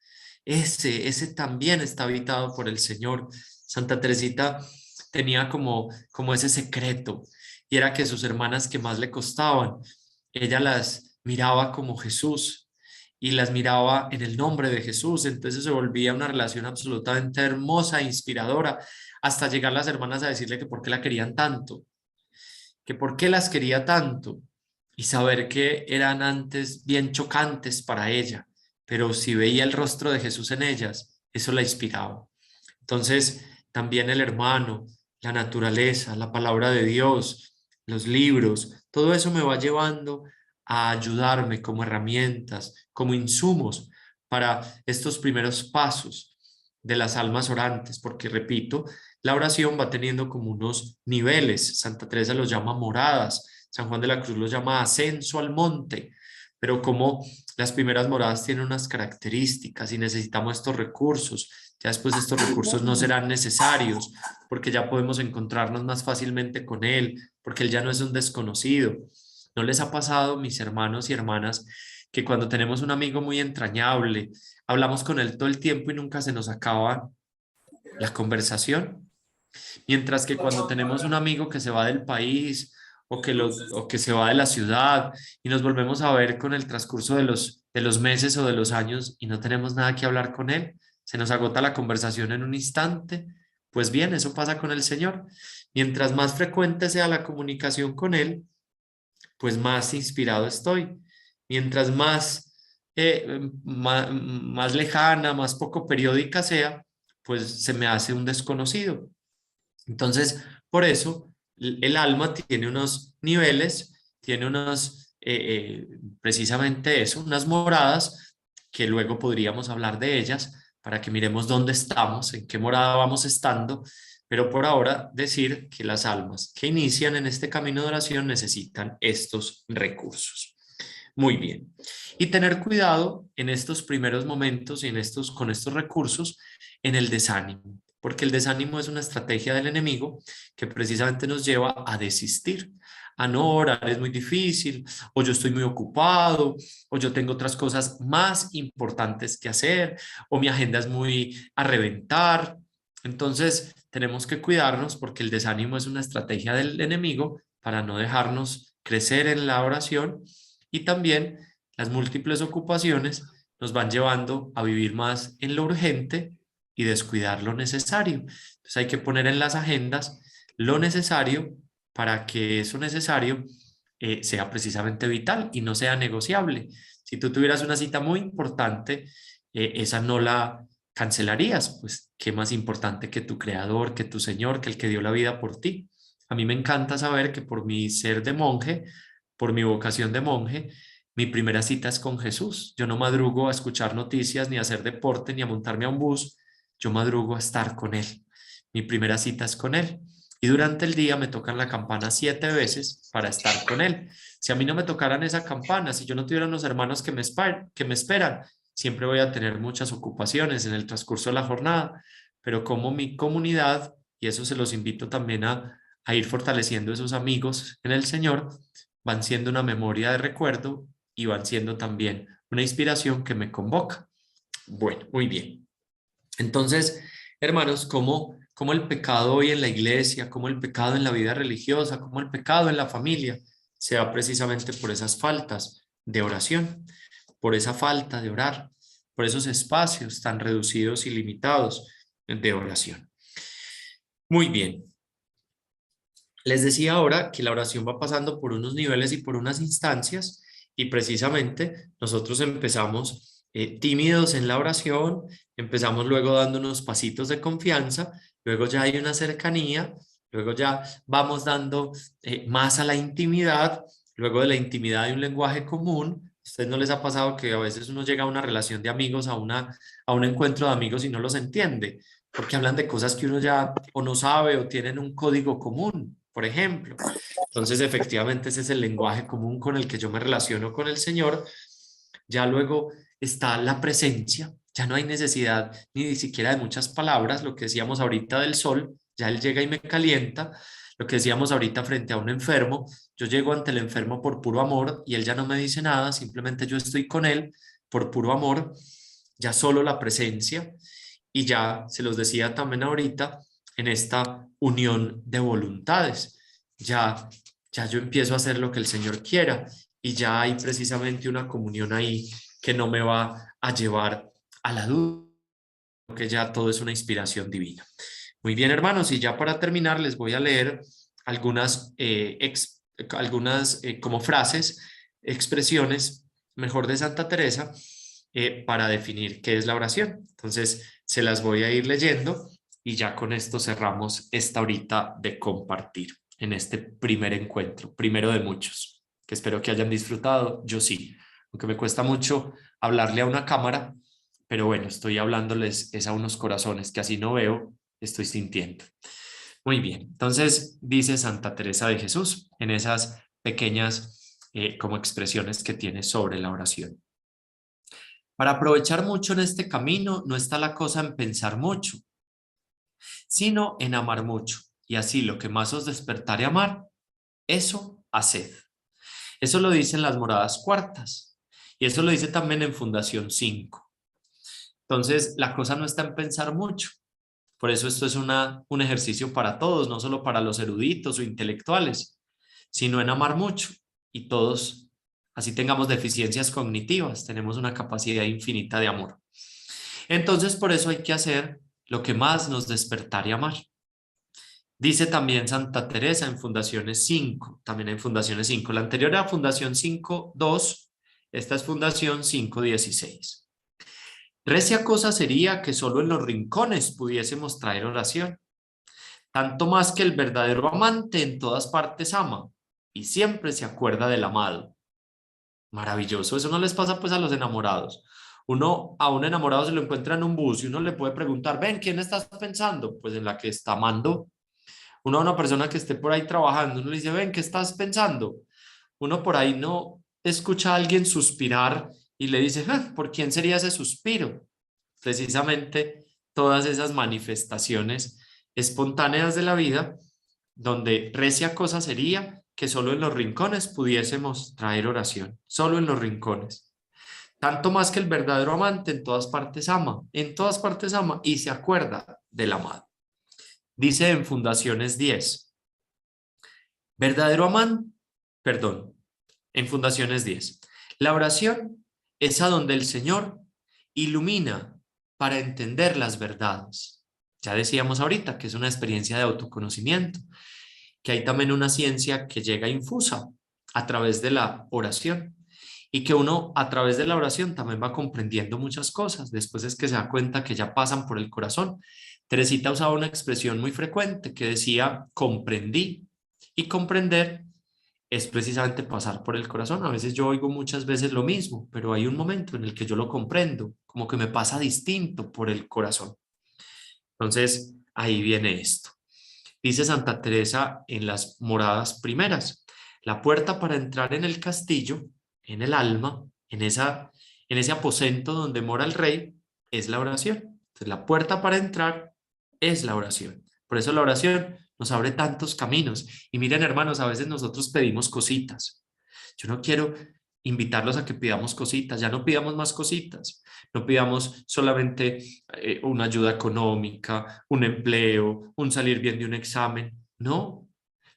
Ese también está habitado por el Señor. Santa Teresita tenía como ese secreto, y era que sus hermanas que más le costaban, ella las miraba como Jesús y las miraba en el nombre de Jesús. Entonces se volvía una relación absolutamente hermosa e inspiradora, hasta llegar las hermanas a decirle que por qué la querían tanto, que por qué las quería tanto, y saber que eran antes bien chocantes para ella, pero si veía el rostro de Jesús en ellas, eso la inspiraba. Entonces, también el hermano, la naturaleza, la palabra de Dios, los libros, todo eso me va llevando a ayudarme como herramientas, como insumos para estos primeros pasos de las almas orantes, porque repito, la oración va teniendo como unos niveles. Santa Teresa los llama moradas, San Juan de la Cruz los llama ascenso al monte, pero como las primeras moradas tienen unas características y necesitamos estos recursos, ya después estos recursos no serán necesarios porque ya podemos encontrarnos más fácilmente con Él, porque Él ya no es un desconocido. ¿No les ha pasado, mis hermanos y hermanas, que cuando tenemos un amigo muy entrañable, hablamos con él todo el tiempo y nunca se nos acaba la conversación? Mientras que cuando tenemos un amigo que se va del país o que se va de la ciudad y nos volvemos a ver con el transcurso de los meses o de los años y no tenemos nada que hablar con él, se nos agota la conversación en un instante. Pues bien, eso pasa con el Señor. Mientras más frecuente sea la comunicación con Él, pues más inspirado estoy. Mientras más lejana, más poco periódica sea, pues se me hace un desconocido. Entonces, por eso el alma tiene unos niveles, tiene precisamente eso, unas moradas, que luego podríamos hablar de ellas para que miremos dónde estamos, en qué morada vamos estando, pero por ahora decir que las almas que inician en este camino de oración necesitan estos recursos. Muy bien. Y tener cuidado en estos primeros momentos y con estos recursos en el desánimo, porque el desánimo es una estrategia del enemigo que precisamente nos lleva a desistir, a no orar, es muy difícil, o yo estoy muy ocupado, o yo tengo otras cosas más importantes que hacer, o mi agenda es muy a reventar. Entonces, tenemos que cuidarnos porque el desánimo es una estrategia del enemigo para no dejarnos crecer en la oración, y también las múltiples ocupaciones nos van llevando a vivir más en lo urgente y descuidar lo necesario. Entonces hay que poner en las agendas lo necesario para que eso necesario sea precisamente vital y no sea negociable. Si tú tuvieras una cita muy importante, esa no la cancelarías, pues qué más importante que tu creador, que tu Señor, que el que dio la vida por ti. A mí me encanta saber que por mi ser de monje, por mi vocación de monje, mi primera cita es con Jesús. Yo no madrugo a escuchar noticias, ni a hacer deporte, ni a montarme a un bus. Yo madrugo a estar con Él. Mi primera cita es con Él. Y durante el día me tocan la campana 7 veces para estar con Él. Si a mí no me tocaran esa campana, si yo no tuviera unos hermanos que me esperan, siempre voy a tener muchas ocupaciones en el transcurso de la jornada. Pero como mi comunidad, y eso se los invito también a ir fortaleciendo esos amigos en el Señor, van siendo una memoria de recuerdo y van siendo también una inspiración que me convoca. Bueno, muy bien. Entonces, hermanos, ¿cómo el pecado hoy en la iglesia, cómo el pecado en la vida religiosa, cómo el pecado en la familia se da precisamente por esas faltas de oración, por esa falta de orar, por esos espacios tan reducidos y limitados de oración? Muy bien. Les decía ahora que la oración va pasando por unos niveles y por unas instancias, y precisamente nosotros empezamos tímidos en la oración, empezamos luego dando unos pasitos de confianza, luego ya hay una cercanía, luego ya vamos dando más a la intimidad, luego de la intimidad hay un lenguaje común. ¿A ustedes no les ha pasado que a veces uno llega a una relación de amigos, a un encuentro de amigos y no los entiende? Porque hablan de cosas que uno ya o no sabe o tienen un código común, por ejemplo. Entonces, efectivamente, ese es el lenguaje común con el que yo me relaciono con el Señor. Ya luego está la presencia, ya no hay necesidad ni siquiera de muchas palabras, lo que decíamos ahorita del sol, ya Él llega y me calienta, lo que decíamos ahorita frente a un enfermo, yo llego ante el enfermo por puro amor y Él ya no me dice nada, simplemente yo estoy con Él por puro amor, ya solo la presencia. Y ya se los decía también ahorita, en esta unión de voluntades, ya yo empiezo a hacer lo que el Señor quiera y ya hay precisamente una comunión ahí que no me va a llevar a la duda, que ya todo es una inspiración divina. Muy bien, hermanos, y ya para terminar les voy a leer algunas, como frases, expresiones, mejor, de Santa Teresa, para definir qué es la oración. Entonces, se las voy a ir leyendo y ya con esto cerramos esta horita de compartir en este primer encuentro, primero de muchos, que espero que hayan disfrutado. Yo sí, aunque me cuesta mucho hablarle a una cámara, pero bueno, estoy hablándoles es a unos corazones que así no veo, estoy sintiendo. Muy bien, entonces dice Santa Teresa de Jesús en esas pequeñas como expresiones que tiene sobre la oración. Para aprovechar mucho en este camino no está la cosa en pensar mucho, sino en amar mucho. Y así lo que más os despertare a amar, eso haced. Eso lo dicen las moradas cuartas. Y eso lo dice también en Fundación 5. Entonces, la cosa no está en pensar mucho. Por eso esto es un ejercicio para todos, no solo para los eruditos o intelectuales, sino en amar mucho. Y todos, así tengamos deficiencias cognitivas, tenemos una capacidad infinita de amor. Entonces, por eso hay que hacer lo que más nos despertare a amar. Dice también Santa Teresa en Fundaciones 5, también en Fundaciones 5. La anterior era Fundación 5.2, esta es Fundación 5.16. Recia cosa sería que solo en los rincones pudiésemos traer oración, tanto más que el verdadero amante en todas partes ama y siempre se acuerda del amado. Maravilloso, eso no les pasa pues a los enamorados. Uno a un enamorado se lo encuentra en un bus y uno le puede preguntar, ven, ¿quién estás pensando? Pues en la que está amando. Uno a una persona que esté por ahí trabajando, uno le dice, ven, ¿qué estás pensando? Uno por ahí no escucha a alguien suspirar y le dice, ¿por quién sería ese suspiro? Precisamente todas esas manifestaciones espontáneas de la vida, donde recia cosa sería que solo en los rincones pudiésemos traer oración, solo en los rincones. Tanto más que el verdadero amante en todas partes ama y se acuerda del amado. Dice en Fundaciones 10, verdadero amante, perdón, en Fundaciones 10, la oración es a donde el Señor ilumina para entender las verdades. Ya decíamos ahorita que es una experiencia de autoconocimiento, que hay también una ciencia que llega infusa a través de la oración y que uno a través de la oración también va comprendiendo muchas cosas. Después es que se da cuenta que ya pasan por el corazón. Teresita usaba una expresión muy frecuente que decía comprendí, y comprender es precisamente pasar por el corazón. A veces yo oigo muchas veces lo mismo, pero hay un momento en el que yo lo comprendo, como que me pasa distinto por el corazón. Entonces, ahí viene esto. Dice Santa Teresa en las moradas primeras, la puerta para entrar en el castillo, en el alma, en ese aposento donde mora el rey, es la oración. Entonces, la puerta para entrar es la oración. Por eso la oración nos abre tantos caminos. Y miren, hermanos, a veces nosotros pedimos cositas. Yo no quiero invitarlos a que pidamos cositas, ya no pidamos más cositas. No pidamos solamente una ayuda económica, un empleo, un salir bien de un examen. No,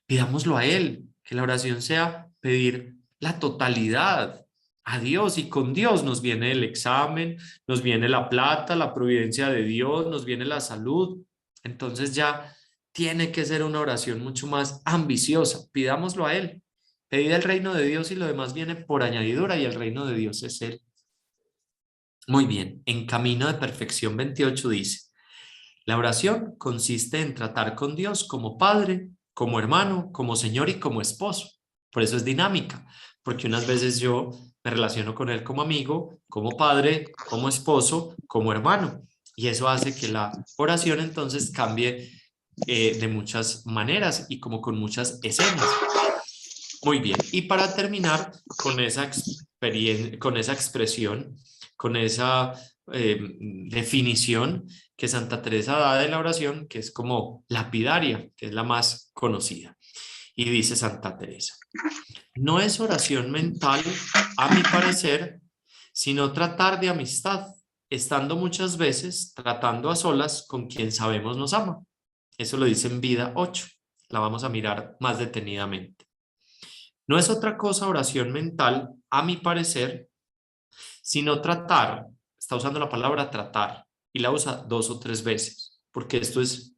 pidámoslo a Él, que la oración sea pedir la totalidad a Dios, y con Dios nos viene el examen, nos viene la plata, la providencia de Dios, nos viene la salud. Entonces ya tiene que ser una oración mucho más ambiciosa. Pidámoslo a Él. Pedid el reino de Dios y lo demás viene por añadidura, y el reino de Dios es Él. Muy bien, en Camino de Perfección 28 dice, la oración consiste en tratar con Dios como padre, como hermano, como señor y como esposo. Por eso es dinámica, porque unas veces yo me relaciono con Él como amigo, como padre, como esposo, como hermano. Y eso hace que la oración entonces cambie de muchas maneras y como con muchas escenas. Muy bien, y para terminar con esa expresión, con esa definición que Santa Teresa da de la oración, que es como lapidaria, que es la más conocida. Y dice Santa Teresa, no es oración mental, a mi parecer, sino tratar de amistad, estando muchas veces tratando a solas con quien sabemos nos ama. Eso lo dice en Vida 8, la vamos a mirar más detenidamente. No es otra cosa oración mental, a mi parecer, sino tratar, está usando la palabra tratar, y la usa 2 o 3 veces, porque esto es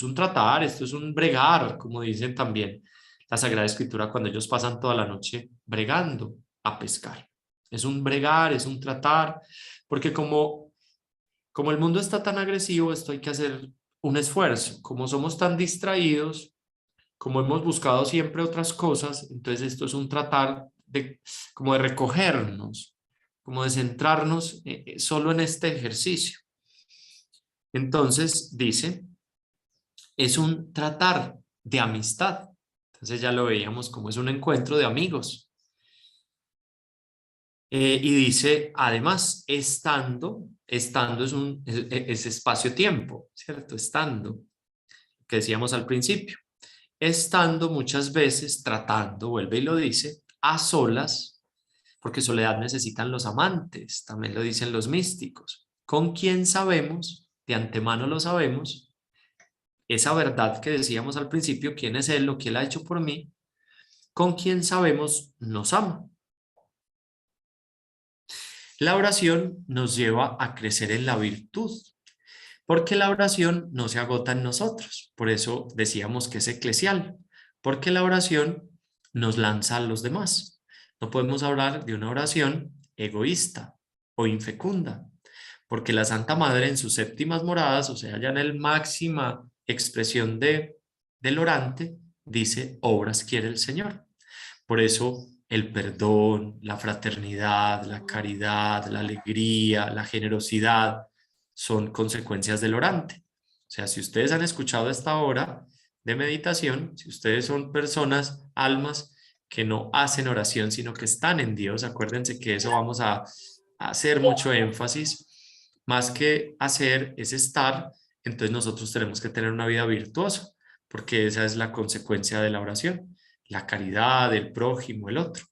un tratar, esto es un bregar, como dicen también la Sagrada Escritura cuando ellos pasan toda la noche bregando a pescar. Es un bregar, es un tratar, porque como el mundo está tan agresivo, esto hay que hacer un esfuerzo. Como somos tan distraídos, como hemos buscado siempre otras cosas, entonces esto es un tratar como de recogernos, como de centrarnos solo en este ejercicio. Entonces dice, es un tratar de amistad. Entonces ya lo veíamos como es un encuentro de amigos. Y dice, además, estando es espacio-tiempo, ¿cierto? Estando, que decíamos al principio. Estando muchas veces tratando, vuelve y lo dice, a solas, porque soledad necesitan los amantes, también lo dicen los místicos, con quien sabemos, de antemano lo sabemos, esa verdad que decíamos al principio, quién es Él, lo que Él ha hecho por mí, con quien sabemos nos ama. La oración nos lleva a crecer en la virtud, porque la oración no se agota en nosotros, por eso decíamos que es eclesial, porque la oración nos lanza a los demás. No podemos hablar de una oración egoísta o infecunda, porque la Santa Madre en sus séptimas moradas, o sea, ya en el máxima expresión del orante, dice, obras quiere el Señor. Por eso el perdón, la fraternidad, la caridad, la alegría, la generosidad son consecuencias del orante. O sea, si ustedes han escuchado esta hora de meditación, si ustedes son personas, almas que no hacen oración, sino que están en Dios, acuérdense que eso vamos a hacer mucho énfasis, más que hacer es estar, entonces nosotros tenemos que tener una vida virtuosa, porque esa es la consecuencia de la oración, la caridad, el prójimo, el otro.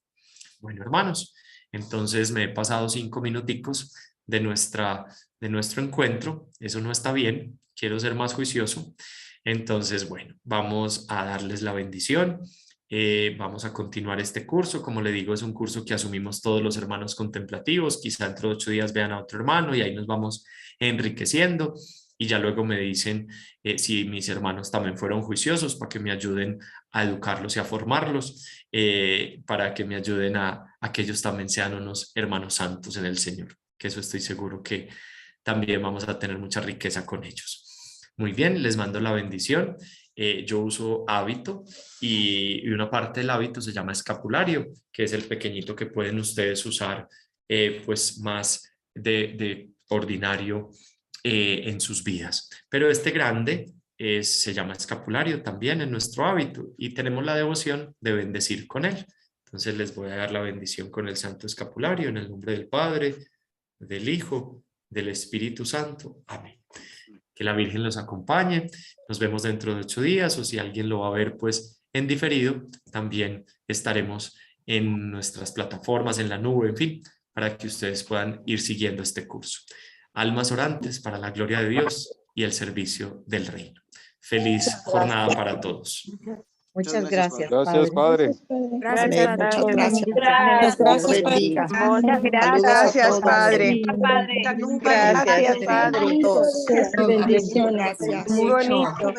Bueno, hermanos, entonces me he pasado 5 minuticos de nuestro encuentro, eso no está bien, quiero ser más juicioso. Entonces, bueno, vamos a darles la bendición Vamos a continuar este curso. Como le digo, es un curso que asumimos todos los hermanos contemplativos. Quizá dentro de 8 días vean a otro hermano y ahí nos vamos enriqueciendo. Y ya luego me dicen si mis hermanos también fueron juiciosos, para que me ayuden a educarlos y a formarlos, para que me ayuden a que ellos también sean unos hermanos santos en el Señor, que eso estoy seguro que también vamos a tener mucha riqueza con ellos. Muy bien, les mando la bendición. Yo uso hábito y una parte del hábito se llama escapulario, que es el pequeñito que pueden ustedes usar pues más de ordinario en sus vidas. Pero este grande se llama escapulario también en nuestro hábito y tenemos la devoción de bendecir con él. Entonces les voy a dar la bendición con el santo escapulario en el nombre del Padre, del Hijo, del Espíritu Santo. Amén. Que la Virgen los acompañe. Nos vemos dentro de 8 días o si alguien lo va a ver pues en diferido, también estaremos en nuestras plataformas, en la nube, en fin, para que ustedes puedan ir siguiendo este curso. Almas orantes para la gloria de Dios y el servicio del reino. Feliz jornada para todos. Muchas gracias, Gracias, Padre. Gracias, Muchas gracias. Muchas gracias, Bendiga. Muchas Gracias, Padre. Gracias, Padre. Bendiciones. Muy bonito.